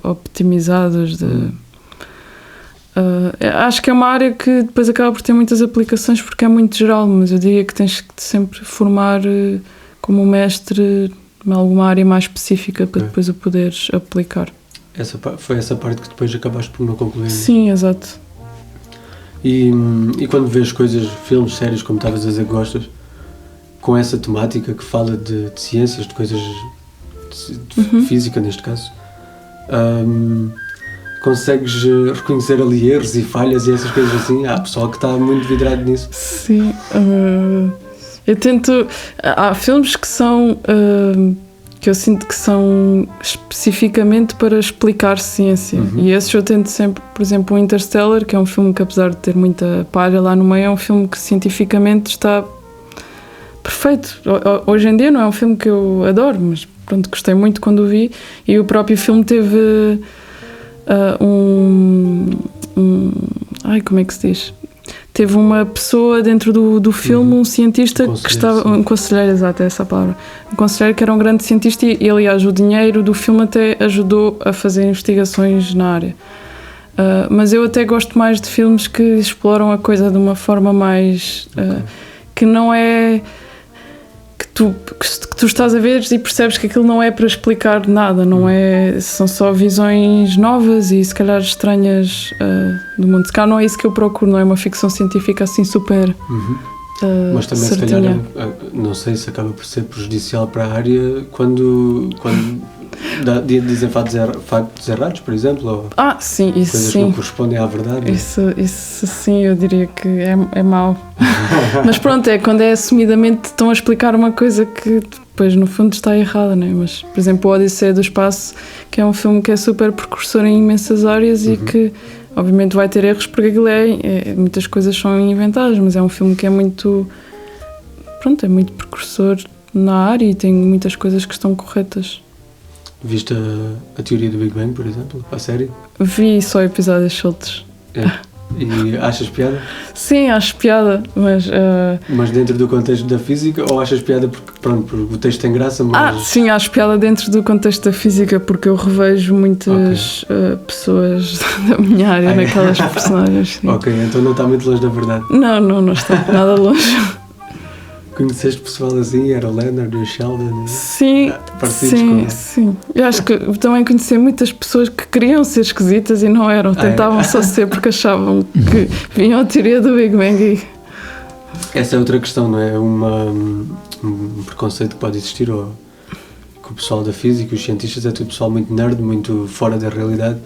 Speaker 2: optimizados acho que é uma área que depois acaba por ter muitas aplicações porque é muito geral, mas eu diria que tens que sempre formar como mestre em alguma área mais específica para depois o poderes aplicar.
Speaker 1: Foi essa parte que depois acabaste por não concluir?
Speaker 2: Sim, exato.
Speaker 1: E quando vês coisas, filmes, séries, como estavas a dizer que gostas, com essa temática que fala de ciências, de coisas física neste caso, consegues reconhecer ali erros e falhas e essas coisas assim? Há pessoal que está muito vidrado nisso.
Speaker 2: Sim, eu tento. Há filmes que são. Que eu sinto que são especificamente para explicar ciência. E esses eu tento sempre, por exemplo, o Interstellar, que é um filme que, apesar de ter muita palha lá no meio, é um filme que cientificamente está perfeito. Hoje em dia não é um filme que eu adoro, mas pronto, gostei muito quando o vi. E o próprio filme teve como é que se diz? Teve uma pessoa dentro do filme, um cientista que estava... Um conselheiro, exato, é essa a palavra. Um conselheiro que era um grande cientista e, aliás, o dinheiro do filme até ajudou a fazer investigações na área. Mas eu até gosto mais de filmes que exploram a coisa de uma forma mais... que não é... Que tu estás a ver e percebes que aquilo não é para explicar nada, não é, são só visões novas e se calhar estranhas do mundo. Se calhar não é isso que eu procuro, não é uma ficção científica assim super
Speaker 1: mas também
Speaker 2: certinha.
Speaker 1: Se calhar, não sei se acaba por ser prejudicial para a área quando dizem factos errados, por exemplo, ou
Speaker 2: sim, isso
Speaker 1: coisas
Speaker 2: sim.
Speaker 1: que não correspondem à verdade.
Speaker 2: Isso sim, eu diria que é mau. Mas pronto, é quando é assumidamente estão a explicar uma coisa que depois no fundo está errada, né? Mas, por exemplo, o Odisseia do Espaço, que é um filme que é super precursor em imensas áreas e que obviamente vai ter erros porque aquilo muitas coisas são inventadas, mas é um filme que é muito precursor na área e tem muitas coisas que estão corretas.
Speaker 1: Viste a teoria do Big Bang, por exemplo, a série?
Speaker 2: Vi só episódios soltos.
Speaker 1: E achas piada?
Speaker 2: Sim, acho piada, mas...
Speaker 1: Mas dentro do contexto da física, ou achas piada porque o texto tem graça, mas...
Speaker 2: Sim, acho piada dentro do contexto da física, porque eu revejo muitas pessoas da minha área naquelas personagens. Sim.
Speaker 1: Ok, então não está muito longe da verdade.
Speaker 2: Não está nada longe.
Speaker 1: Conheceste pessoal assim? Era o Leonard e o Sheldon?
Speaker 2: Sim, sim. Eu acho que também conheci muitas pessoas que queriam ser esquisitas e não eram. Tentavam só ser porque achavam que vinham a teoria do Big Bang e...
Speaker 1: Essa é outra questão, não é? Um preconceito que pode existir, ou que o pessoal da física, os cientistas, é tudo pessoal muito nerd, muito fora da realidade,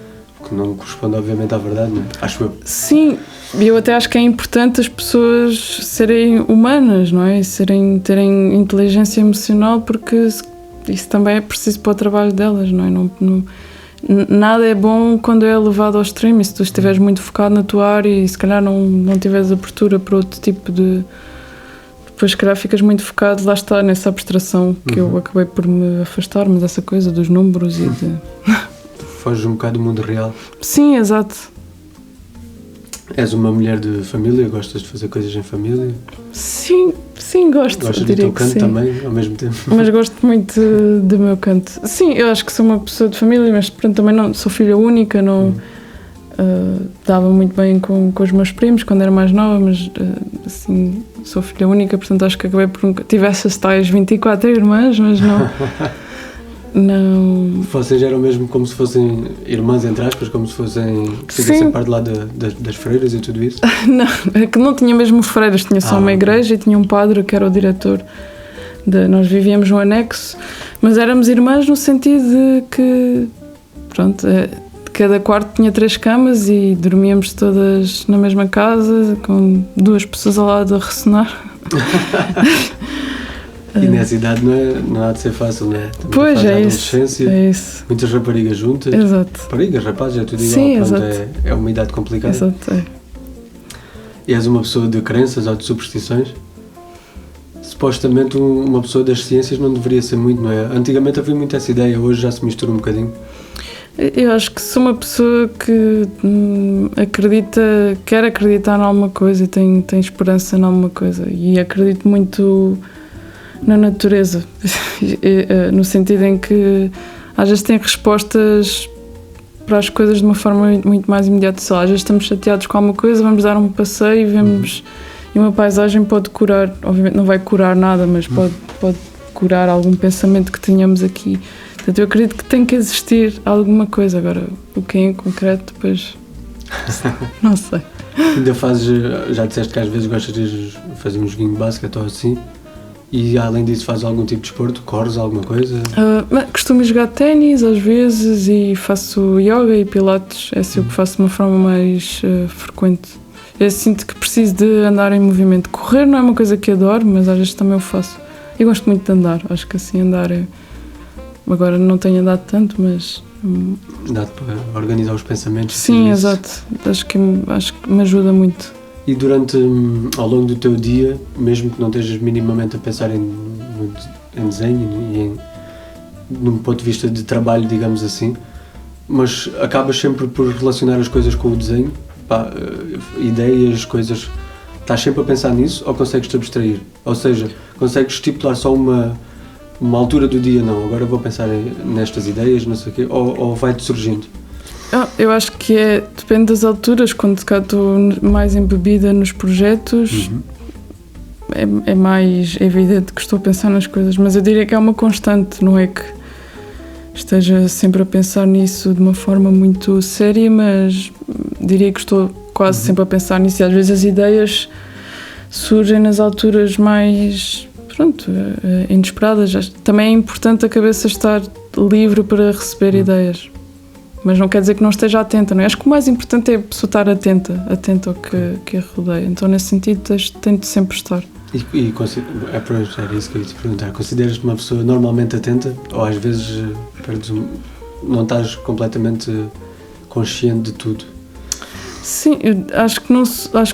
Speaker 1: que não corresponde obviamente à verdade, não é? Acho eu.
Speaker 2: Sim, e eu até acho que é importante as pessoas serem humanas, não é? E terem inteligência emocional, porque isso também é preciso para o trabalho delas, não é? Nada é bom quando é levado ao extremo, e se tu estiveres muito focado na tua área e se calhar não tiveres abertura para outro tipo de... Depois se calhar ficas muito focado, lá está, nessa abstração que eu acabei por me afastar, mas essa coisa dos números e de...
Speaker 1: Foges um bocado do mundo real.
Speaker 2: Sim, exato.
Speaker 1: És uma mulher de família? Gostas de fazer coisas em família?
Speaker 2: Sim, gosto.
Speaker 1: Gostas do teu canto também, ao mesmo tempo?
Speaker 2: Mas gosto muito do meu canto. Sim, eu acho que sou uma pessoa de família, mas pronto, também não sou filha única, não dava muito bem com os meus primos quando era mais nova, mas assim, sou filha única, portanto acho que acabei por nunca... Tive essas tais 24 irmãs, mas não... Não.
Speaker 1: Vocês eram mesmo como se fossem irmãs, entre aspas, como se fossem que fizessem parte lá das freiras e tudo isso?
Speaker 2: Não, é que não tinha mesmo freiras, tinha só uma igreja e tinha um padre que era o diretor. Nós vivíamos no anexo, mas éramos irmãs no sentido de que, pronto, cada quarto tinha 3 camas e dormíamos todas na mesma casa, com 2 pessoas ao lado a ressonar.
Speaker 1: E nessa idade não há de ser fácil, não é?
Speaker 2: Pois, é isso.
Speaker 1: Muitas raparigas juntas.
Speaker 2: Exato.
Speaker 1: Raparigas, rapazes, é tudo igual.
Speaker 2: Sim,
Speaker 1: pronto,
Speaker 2: exato.
Speaker 1: É uma idade complicada.
Speaker 2: Exato,
Speaker 1: E és uma pessoa de crenças ou de superstições? Supostamente uma pessoa das ciências não deveria ser muito, não é? Antigamente havia muito essa ideia, hoje já se mistura um bocadinho.
Speaker 2: Eu acho que sou uma pessoa que quer acreditar em alguma coisa e tem esperança em alguma coisa. E acredito muito na natureza, no sentido em que às vezes tem respostas para as coisas de uma forma muito mais imediata. Sei lá, às vezes estamos chateados com alguma coisa, vamos dar um passeio e uma paisagem pode curar, obviamente não vai curar nada, mas pode curar algum pensamento que tenhamos aqui. Portanto, eu acredito que tem que existir alguma coisa. Agora, o que é em concreto, depois não sei.
Speaker 1: Ainda fazes, já disseste que às vezes gostas de fazer um joguinho de basquete ou assim. E além disso fazes algum tipo de desporto? Corres alguma coisa?
Speaker 2: Costumo jogar ténis às vezes e faço yoga e pilates. É assim o que faço de uma forma mais frequente. Eu sinto que preciso de andar em movimento. Correr não é uma coisa que adoro, mas às vezes também o faço. Eu gosto muito de andar. Acho que assim andar é... Agora não tenho andado tanto, mas...
Speaker 1: Dá-te para organizar os pensamentos?
Speaker 2: Sim, exato. Acho que me ajuda muito.
Speaker 1: E durante, ao longo do teu dia, mesmo que não estejas minimamente a pensar em desenho e num ponto de vista de trabalho, digamos assim, mas acabas sempre por relacionar as coisas com o desenho, ideias, coisas, estás sempre a pensar nisso ou consegues-te abstrair? Ou seja, consegues estipular só uma altura do dia, não, agora vou pensar nestas ideias, não sei o quê, ou vai-te surgindo?
Speaker 2: Eu acho que depende das alturas. Quando cá estou mais embebida nos projetos, é mais evidente que estou a pensar nas coisas, mas eu diria que é uma constante, não é que esteja sempre a pensar nisso de uma forma muito séria, mas diria que estou quase sempre a pensar nisso, e às vezes as ideias surgem nas alturas mais, inesperadas. Também é importante a cabeça estar livre para receber ideias. Mas não quer dizer que não esteja atenta, não é? Acho que o mais importante é a pessoa estar atenta ao que a rodeia. Então, nesse sentido, tento sempre estar.
Speaker 1: Era isso que eu ia te perguntar. Consideras-te uma pessoa normalmente atenta? Ou às vezes não estás completamente consciente de tudo?
Speaker 2: Sim, eu acho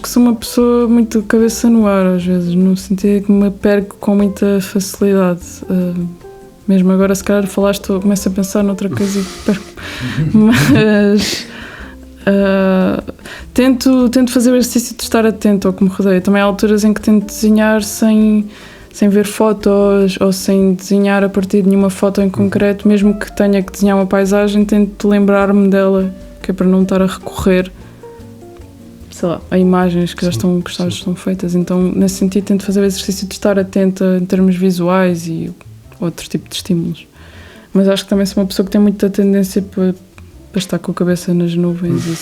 Speaker 2: que sou uma pessoa muito cabeça no ar, às vezes, no sentido que me perco com muita facilidade. Mesmo agora, se calhar começo a pensar noutra coisa e perco. Mas tento fazer o exercício de estar atento ao que me rodeia. Também há alturas em que tento desenhar sem ver fotos ou sem desenhar a partir de nenhuma foto em concreto. Mesmo que tenha que desenhar uma paisagem, tento lembrar-me dela, que é para não estar a recorrer, sei lá, a imagens que já estão feitas. Então, nesse sentido, tento fazer o exercício de estar atenta em termos visuais e outro tipo de estímulos. Mas acho que também sou uma pessoa que tem muita tendência para estar com a cabeça nas nuvens e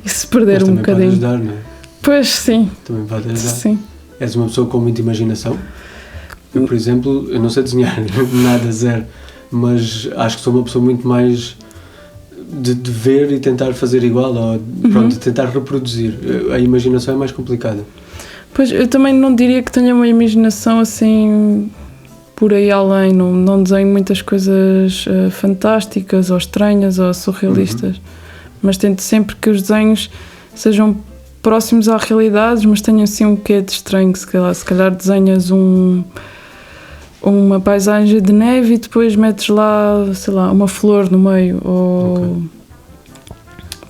Speaker 2: se perder um bocadinho.
Speaker 1: Pode ajudar, não é?
Speaker 2: Pois, sim.
Speaker 1: Também pode ajudar.
Speaker 2: Sim.
Speaker 1: És uma pessoa com muita imaginação? Eu, por exemplo, eu não sei desenhar nada, zero, mas acho que sou uma pessoa muito mais de ver e tentar fazer igual, ou de tentar reproduzir. A imaginação é mais complicada.
Speaker 2: Pois, eu também não diria que tenha uma imaginação assim por aí além, não desenho muitas coisas fantásticas ou estranhas ou surrealistas, mas tento sempre que os desenhos sejam próximos à realidade, mas tenham assim um quê de estranho. Se calhar desenhas uma paisagem de neve e depois metes lá, sei lá, uma flor no meio, ou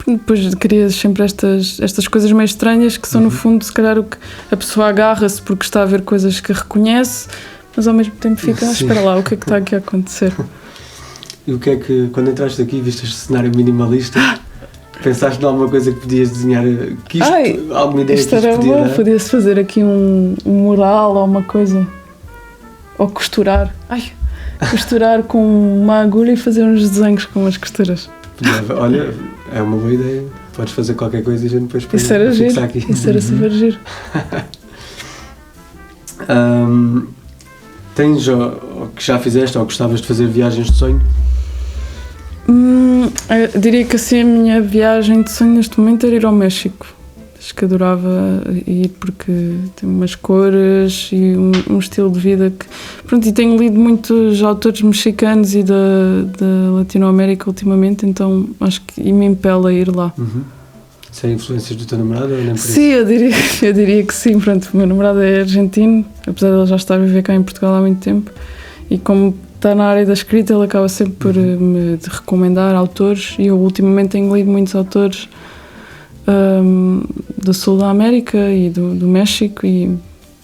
Speaker 2: depois crias sempre estas coisas meio estranhas que são no fundo, se calhar, o que a pessoa agarra-se porque está a ver coisas que reconhece, mas ao mesmo tempo fica, espera lá, o que é que está aqui a acontecer?
Speaker 1: E o que é que, quando entraste aqui, viste este cenário minimalista, pensaste em alguma coisa que podias desenhar, alguma ideia
Speaker 2: isto
Speaker 1: que isto
Speaker 2: era
Speaker 1: podia
Speaker 2: bom,
Speaker 1: dar?
Speaker 2: podia-se fazer aqui um mural ou uma coisa, ou costurar, costurar com uma agulha e fazer uns desenhos com as costuras.
Speaker 1: Olha, é uma boa ideia, podes fazer qualquer coisa e a gente depois
Speaker 2: isso era giro,
Speaker 1: aqui.
Speaker 2: Isso era super giro.
Speaker 1: Tens, ou que já fizeste, ou gostavas de fazer viagens de sonho?
Speaker 2: Eu diria que assim a minha viagem de sonho neste momento era ir ao México. Acho que adorava ir porque tem umas cores e um estilo de vida que... Pronto, e tenho lido muitos autores mexicanos e da Latinoamérica ultimamente, então acho que me impele a ir lá.
Speaker 1: Sem influências do teu namorado ou nem por
Speaker 2: Sim, eu diria que sim. Pronto, o meu namorado é argentino, apesar de ele já estar a viver cá em Portugal há muito tempo, e como está na área da escrita, ele acaba sempre por me recomendar autores, e eu ultimamente tenho lido muitos autores do sul da América e do México, e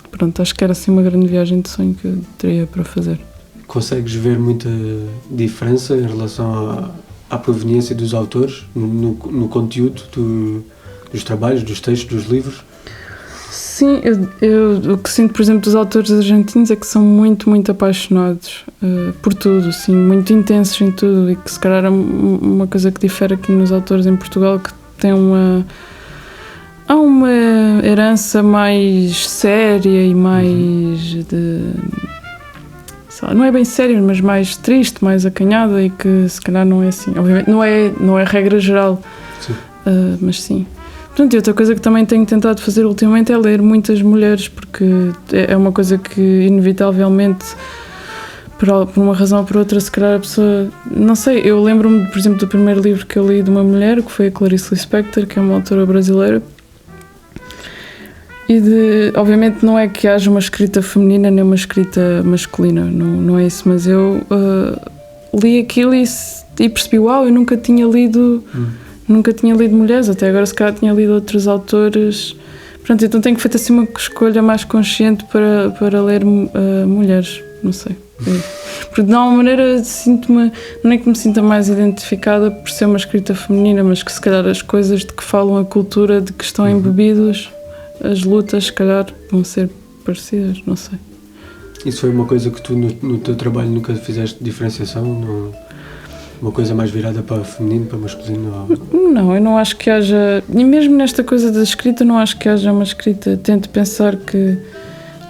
Speaker 2: pronto, acho que era assim uma grande viagem de sonho que eu teria para fazer.
Speaker 1: Consegues ver muita diferença em relação à proveniência dos autores, no conteúdo dos trabalhos, dos textos, dos livros?
Speaker 2: Sim, eu o que sinto, por exemplo, dos autores argentinos é que são muito, muito apaixonados por tudo, assim, muito intensos em tudo, e que se calhar é uma coisa que difere aqui nos autores em Portugal, que tem Há uma herança mais séria e mais sei lá, não é bem séria, mas mais triste, mais acanhada, e que se calhar não é assim. Obviamente não é regra geral, mas sim. Portanto, e outra coisa que também tenho tentado fazer ultimamente é ler muitas mulheres, porque é uma coisa que inevitavelmente, por uma razão ou por outra, se calhar a pessoa... Não sei, eu lembro-me, por exemplo, do primeiro livro que eu li de uma mulher, que foi a Clarice Lispector, que é uma autora brasileira. E obviamente não é que haja uma escrita feminina nem uma escrita masculina, não é isso, mas eu li aquilo e percebi, uau, eu nunca tinha lido mulheres, até agora se calhar tinha lido outros autores. Pronto, então tenho feito assim uma escolha mais consciente para ler mulheres, não sei. Porque de alguma maneira sinto-me, não é que me sinta mais identificada por ser uma escrita feminina, mas que se calhar as coisas de que falam a cultura, de que estão embebidos, as lutas, se calhar, vão ser parecidas, não sei.
Speaker 1: Isso foi uma coisa que tu no teu trabalho nunca fizeste diferenciação? Uma coisa mais virada para feminino, para masculino?
Speaker 2: Não, eu não acho que haja, e mesmo nesta coisa da escrita, não acho que haja uma escrita, tento pensar que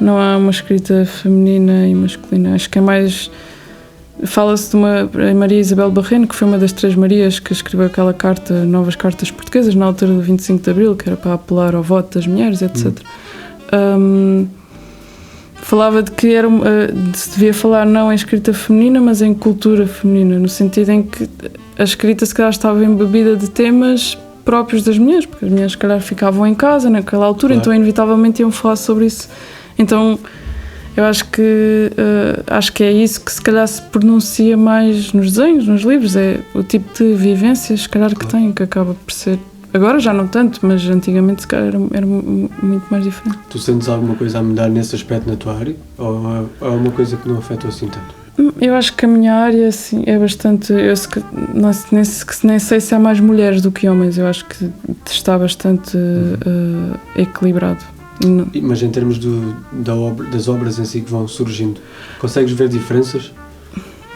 Speaker 2: não há uma escrita feminina e masculina, acho que é mais... Fala-se de uma Maria Isabel Barreno, que foi uma das 3 Marias que escreveu aquela carta, Novas Cartas Portuguesas, na altura do 25 de Abril, que era para apelar ao voto das mulheres, etc. Falava de que se devia falar não em escrita feminina, mas em cultura feminina, no sentido em que a escrita se calhar estava embebida de temas próprios das mulheres, porque as mulheres se calhar ficavam em casa naquela altura, então inevitavelmente iam falar sobre isso. Então eu acho que é isso que se calhar se pronuncia mais nos desenhos, nos livros, é o tipo de vivências se calhar que tem, que acaba por ser, agora já não tanto, mas antigamente se calhar era muito mais diferente. Tu
Speaker 1: sentes alguma coisa a mudar nesse aspecto na tua área, ou é uma coisa que não afeta assim tanto?
Speaker 2: Eu acho que a minha área assim, é bastante, nem sei se há mais mulheres do que homens, eu acho que está bastante equilibrado. Não.
Speaker 1: Mas em termos das obras em si que vão surgindo, consegues ver diferenças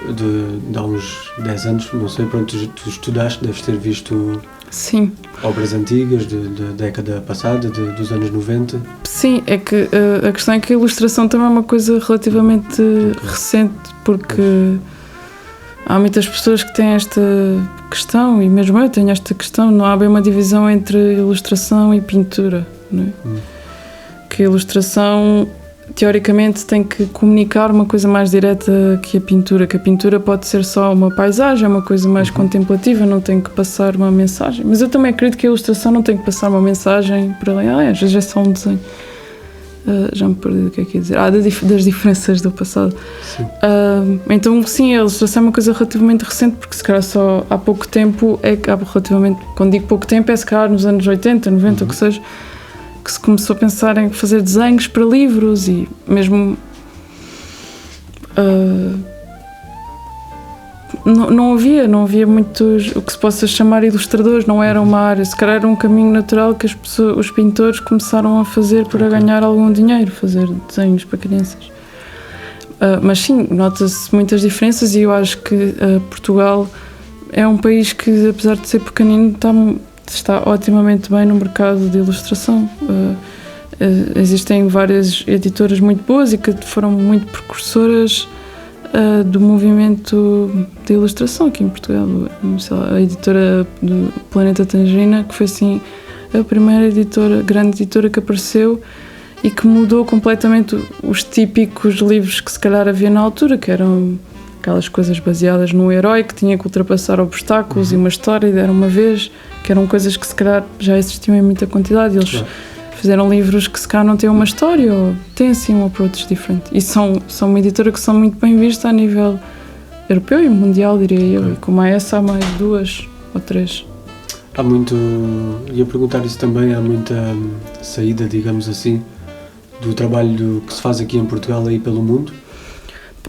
Speaker 1: de há uns 10 anos? Não sei, pronto, tu estudaste, deves ter visto
Speaker 2: Sim.
Speaker 1: obras antigas da década passada, dos anos 90.
Speaker 2: Sim, é que a questão é que a ilustração também é uma coisa relativamente recente, porque há muitas pessoas que têm esta questão, e mesmo eu tenho esta questão, não há bem uma divisão entre ilustração e pintura, não é? Que a ilustração, teoricamente, tem que comunicar uma coisa mais direta que a pintura pode ser só uma paisagem, é uma coisa mais contemplativa, não tem que passar uma mensagem. Mas eu também acredito que a ilustração não tem que passar uma mensagem para além, às vezes é só um desenho. Já me perdi do que é que ia dizer. Das diferenças do passado. Então, sim, a ilustração é uma coisa relativamente recente, porque se calhar só há pouco tempo, relativamente, quando digo pouco tempo, é se calhar nos anos 80, 90, o que seja, que se começou a pensar em fazer desenhos para livros e mesmo não havia muitos, o que se possa chamar ilustradores, não era uma área, se calhar era um caminho natural que os pintores começaram a fazer para ganhar algum dinheiro, fazer desenhos para crianças. Mas sim, nota-se muitas diferenças e eu acho que Portugal é um país que, apesar de ser pequenino, está otimamente bem no mercado de ilustração. Existem várias editoras muito boas e que foram muito precursoras do movimento de ilustração aqui em Portugal. Sei lá, a editora do Planeta Tangerina, que foi assim a primeira grande editora que apareceu e que mudou completamente os típicos livros que se calhar havia na altura, que eram aquelas coisas baseadas num herói que tinha que ultrapassar obstáculos e uma história, e era uma vez, que eram coisas que se calhar já existiam em muita quantidade. Eles fizeram livros que se calhar não têm uma história ou têm assim um approach diferente. E são uma editora que são muito bem vista a nível europeu e mundial, diria eu. E como há essa, há mais 2 ou 3.
Speaker 1: Há muito, ia perguntar isso também, há muita saída, digamos assim, do trabalho que se faz aqui em Portugal aí pelo mundo.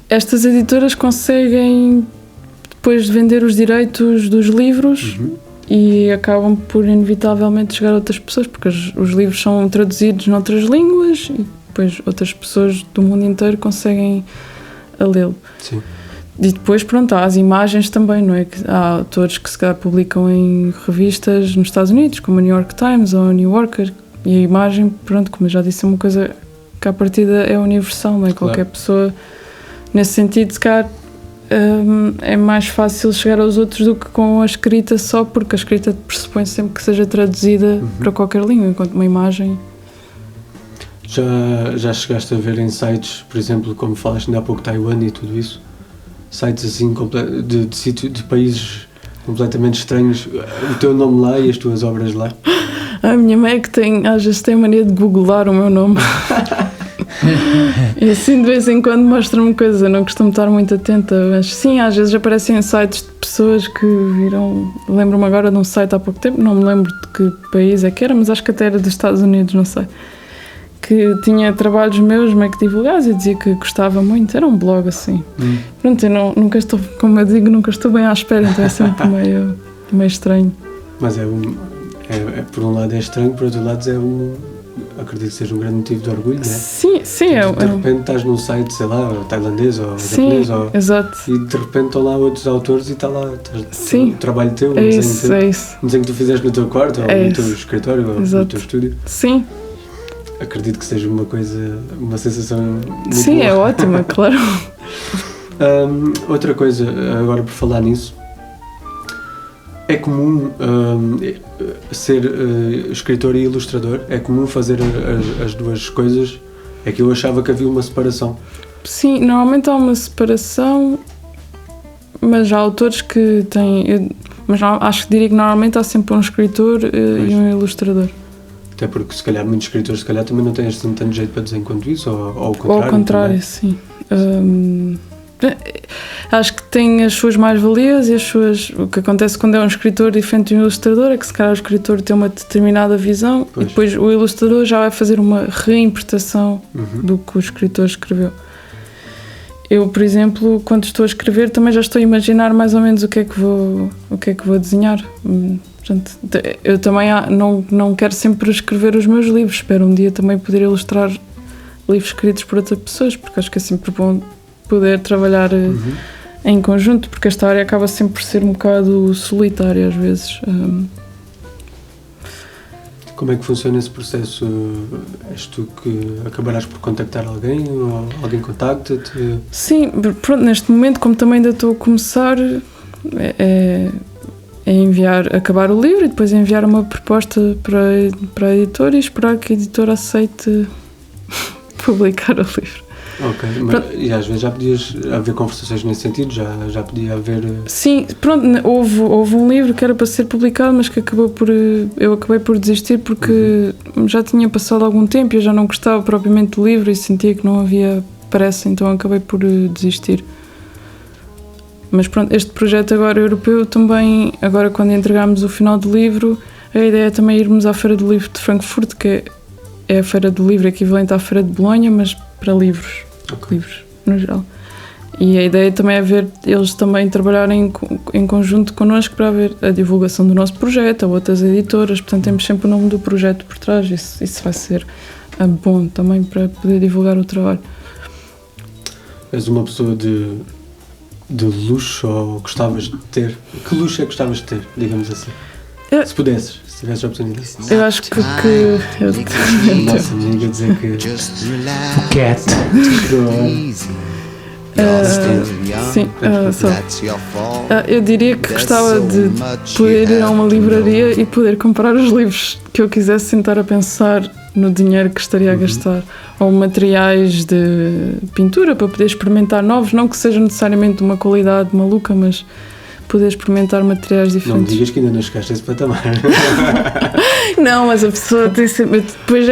Speaker 2: Estas editoras conseguem depois de vender os direitos dos livros e acabam por inevitavelmente chegar a outras pessoas, porque os livros são traduzidos noutras línguas e depois outras pessoas do mundo inteiro conseguem lê-lo.
Speaker 1: Sim.
Speaker 2: E depois, pronto, há as imagens também, não é? Que há autores que se calhar publicam em revistas nos Estados Unidos, como a New York Times ou a New Yorker, e a imagem, pronto, como eu já disse, é uma coisa que à partida é universal, não é?
Speaker 1: Claro.
Speaker 2: Qualquer pessoa, nesse sentido, se calhar é mais fácil chegar aos outros do que com a escrita só, porque a escrita pressupõe sempre que seja traduzida para qualquer língua, enquanto uma imagem...
Speaker 1: Já chegaste a ver em sites, por exemplo, como falaste ainda há pouco, Taiwan e tudo isso? Sites assim de países completamente estranhos, o teu nome lá e as tuas obras lá?
Speaker 2: A minha mãe é que às vezes tem a mania de googlar o meu nome. E assim de vez em quando mostra-me coisas, eu não costumo estar muito atenta, mas sim, às vezes aparecem sites de pessoas que viram. Lembro-me agora de um site há pouco tempo, não me lembro de que país é que era, mas acho que até era dos Estados Unidos, não sei, que tinha trabalhos meus meio que divulgados e dizia que gostava muito, era um blog assim. Pronto, eu nunca estou, como eu digo, nunca estou bem à espera, então é sempre meio estranho.
Speaker 1: Mas por um lado é estranho, por outro lado acredito que seja um grande motivo de orgulho, não é?
Speaker 2: Sim,
Speaker 1: De repente estás num site, sei lá, tailandês ou japonês,
Speaker 2: exato.
Speaker 1: E de repente estão lá outros autores e está lá
Speaker 2: Sim.
Speaker 1: o trabalho teu,
Speaker 2: É isso.
Speaker 1: um desenho que tu fizeste no teu quarto, ou no teu escritório, ou no teu estúdio.
Speaker 2: Sim.
Speaker 1: Acredito que seja uma sensação muito
Speaker 2: Sim,
Speaker 1: boa.
Speaker 2: é ótima, claro.
Speaker 1: Outra coisa, agora por falar nisso, é comum ser escritor e ilustrador? É comum fazer as duas coisas? É que eu achava que havia uma separação.
Speaker 2: Sim, normalmente há uma separação, mas há autores que têm... Mas acho que diria que normalmente há sempre um escritor e um ilustrador.
Speaker 1: Até porque se calhar muitos escritores também não têm assim tanto jeito para desenho quanto isso, ou ao contrário.
Speaker 2: Ou ao contrário, sim. Acho que tem as suas mais-valias e as suas... O que acontece quando é um escritor diferente de um ilustrador é que se calhar o escritor tem uma determinada visão e depois o ilustrador já vai fazer uma reinterpretação do que o escritor escreveu. Eu, por exemplo, quando estou a escrever também já estou a imaginar mais ou menos o que é que vou desenhar. Portanto, eu também não quero sempre escrever os meus livros, espero um dia também poder ilustrar livros escritos por outras pessoas, porque acho que é sempre bom poder trabalhar em conjunto, porque esta área acaba sempre por ser um bocado solitária às vezes.
Speaker 1: Como é que funciona esse processo? És tu que acabarás por contactar alguém ou alguém contacta-te? Sim,
Speaker 2: pronto, neste momento, como também ainda estou a começar, é acabar o livro e depois enviar uma proposta para a editora e esperar que a editora aceite publicar o livro.
Speaker 1: Ok, e às vezes já podias haver conversações nesse sentido, já podia haver...
Speaker 2: Sim, pronto, houve um livro que era para ser publicado, mas que eu acabei por desistir porque já tinha passado algum tempo e eu já não gostava propriamente do livro e sentia que não havia pressa, então acabei por desistir. Mas pronto, este projeto agora europeu também, agora quando entregámos o final do livro, a ideia é também irmos à Feira do Livro de Frankfurt, que é a Feira do Livro equivalente à Feira de Bolonha, mas para livros, livros no geral. E a ideia também é ver eles também trabalharem em conjunto connosco para ver a divulgação do nosso projeto, a outras editoras, portanto temos sempre o nome do projeto por trás, isso vai ser bom também para poder divulgar o trabalho.
Speaker 1: És uma pessoa de luxo ou gostavas de ter? Que luxo é que gostavas de ter, digamos assim? Se pudesses, se tivesses a oportunidade.
Speaker 2: Eu acho que
Speaker 1: nossa amiga dizer que
Speaker 3: Phuket.
Speaker 2: Sim, eu diria que gostava de poder ir a uma livraria e poder comprar os livros que eu quisesse, sentar a pensar no dinheiro que estaria a gastar, ou materiais de pintura para poder experimentar novos, não que seja necessariamente de uma qualidade maluca, mas poder experimentar materiais diferentes.
Speaker 1: Não me digas que ainda não chegaste a esse patamar.
Speaker 2: Não, mas a pessoa tem sempre... Depois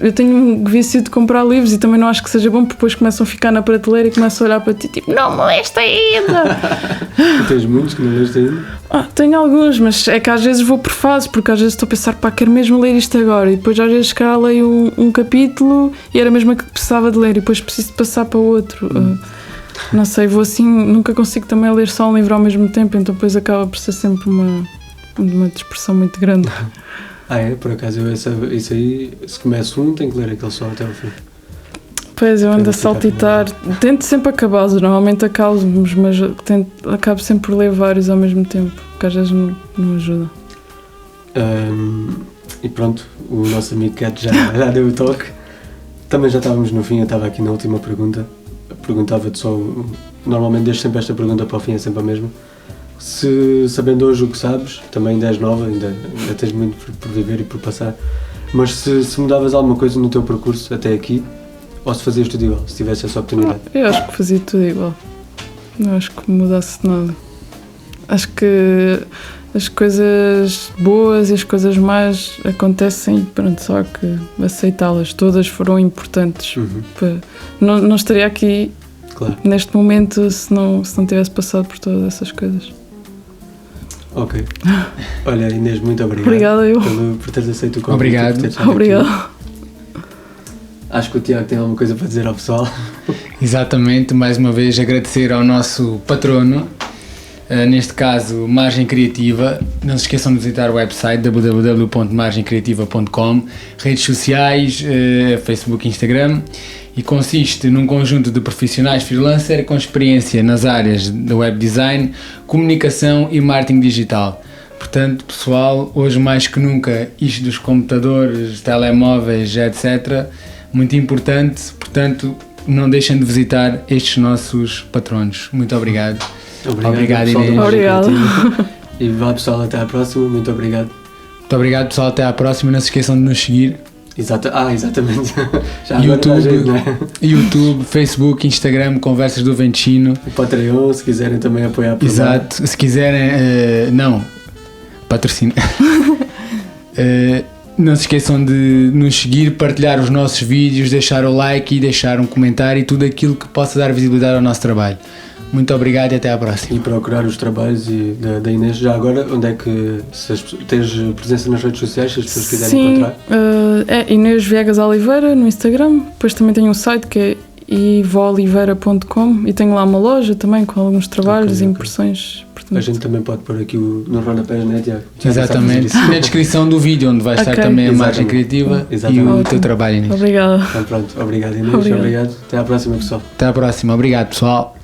Speaker 2: eu tenho um vício de comprar livros e também não acho que seja bom, porque depois começam a ficar na prateleira e começam a olhar para ti tipo, não me leste ainda.
Speaker 1: Tens muitos que não leste ainda?
Speaker 2: Tenho alguns, mas é que às vezes vou por fases, porque às vezes estou a pensar, quero mesmo ler isto agora, e depois às vezes leio um capítulo e era mesmo que precisava de ler e depois preciso de passar para outro. Não sei, vou assim, nunca consigo também ler só um livro ao mesmo tempo, então depois acaba por ser sempre uma dispersão muito grande.
Speaker 1: Por acaso isso aí, se começo tenho que ler aquele só até ao fim.
Speaker 2: Pois, eu ando
Speaker 1: Foi
Speaker 2: a saltitar. Tento sempre acabá-los, normalmente acabo-os, mas acabo sempre por ler vários ao mesmo tempo, que às vezes não ajuda.
Speaker 1: E pronto, o nosso amigo Cat já deu o toque. Também já estávamos no fim, eu estava aqui na última pergunta. Perguntava-te só, normalmente deixo sempre esta pergunta para o fim, é sempre a mesma. Se, sabendo hoje o que sabes, também ainda és nova, ainda tens muito por viver e por passar, mas se mudavas alguma coisa no teu percurso até aqui, ou se fazias tudo igual, se tivesse essa oportunidade?
Speaker 2: Eu acho que fazia tudo igual. Não acho que mudasse nada. Acho que as coisas boas e as coisas más acontecem, pronto, só que aceitá-las. Todas foram importantes. Não estaria aqui,
Speaker 1: claro,
Speaker 2: neste momento se não tivesse passado por todas essas coisas.
Speaker 1: Ok. Olha, Inês, muito obrigado.
Speaker 2: Obrigada eu.
Speaker 1: Por teres aceito o convite.
Speaker 3: Obrigado.
Speaker 1: Por teres estado aqui.
Speaker 2: Obrigado.
Speaker 1: Acho que o Tiago tem alguma coisa para dizer ao pessoal.
Speaker 3: Exatamente, mais uma vez agradecer ao nosso patrono, neste caso Margem Criativa. Não se esqueçam de visitar o website www.margemcreativa.com, redes sociais, Facebook e Instagram, e consiste num conjunto de profissionais freelancer com experiência nas áreas de web design, comunicação e marketing digital. Portanto, pessoal, hoje mais que nunca isto dos computadores, telemóveis, etc., muito importante, portanto não deixem de visitar estes nossos patronos. Muito obrigado. Obrigado, Inês.
Speaker 2: Obrigado.
Speaker 1: E vá, pessoal, até à próxima. Muito obrigado.
Speaker 3: Muito obrigado, pessoal, até à próxima. Não se esqueçam de nos seguir.
Speaker 1: Exatamente. Já
Speaker 3: YouTube, Facebook, Instagram, Conversas do Ventino.
Speaker 1: O Patreon, se quiserem também apoiar por
Speaker 3: Exato. Lá. Se quiserem, patrocínio. Não se esqueçam de nos seguir, partilhar os nossos vídeos, deixar o like e deixar um comentário e tudo aquilo que possa dar visibilidade ao nosso trabalho. Muito obrigado e até à próxima.
Speaker 1: E procurar os trabalhos da Inês. Já agora, onde é que tens presença nas redes sociais, se as pessoas quiserem encontrar?
Speaker 2: É Inês Viegas Oliveira no Instagram. Depois também tenho um site que é ivooliveira.com e tenho lá uma loja também com alguns trabalhos e impressões. Portanto,
Speaker 1: a gente também pode pôr aqui nos rodapés, né, Tiago?
Speaker 3: Exatamente. Na descrição do vídeo, onde vai estar também a Margem Criativa e o teu trabalho, Inês.
Speaker 2: Obrigada.
Speaker 1: Então pronto, obrigado, Inês. Obrigado. Até à próxima, pessoal.
Speaker 3: Até à próxima. Obrigado, pessoal.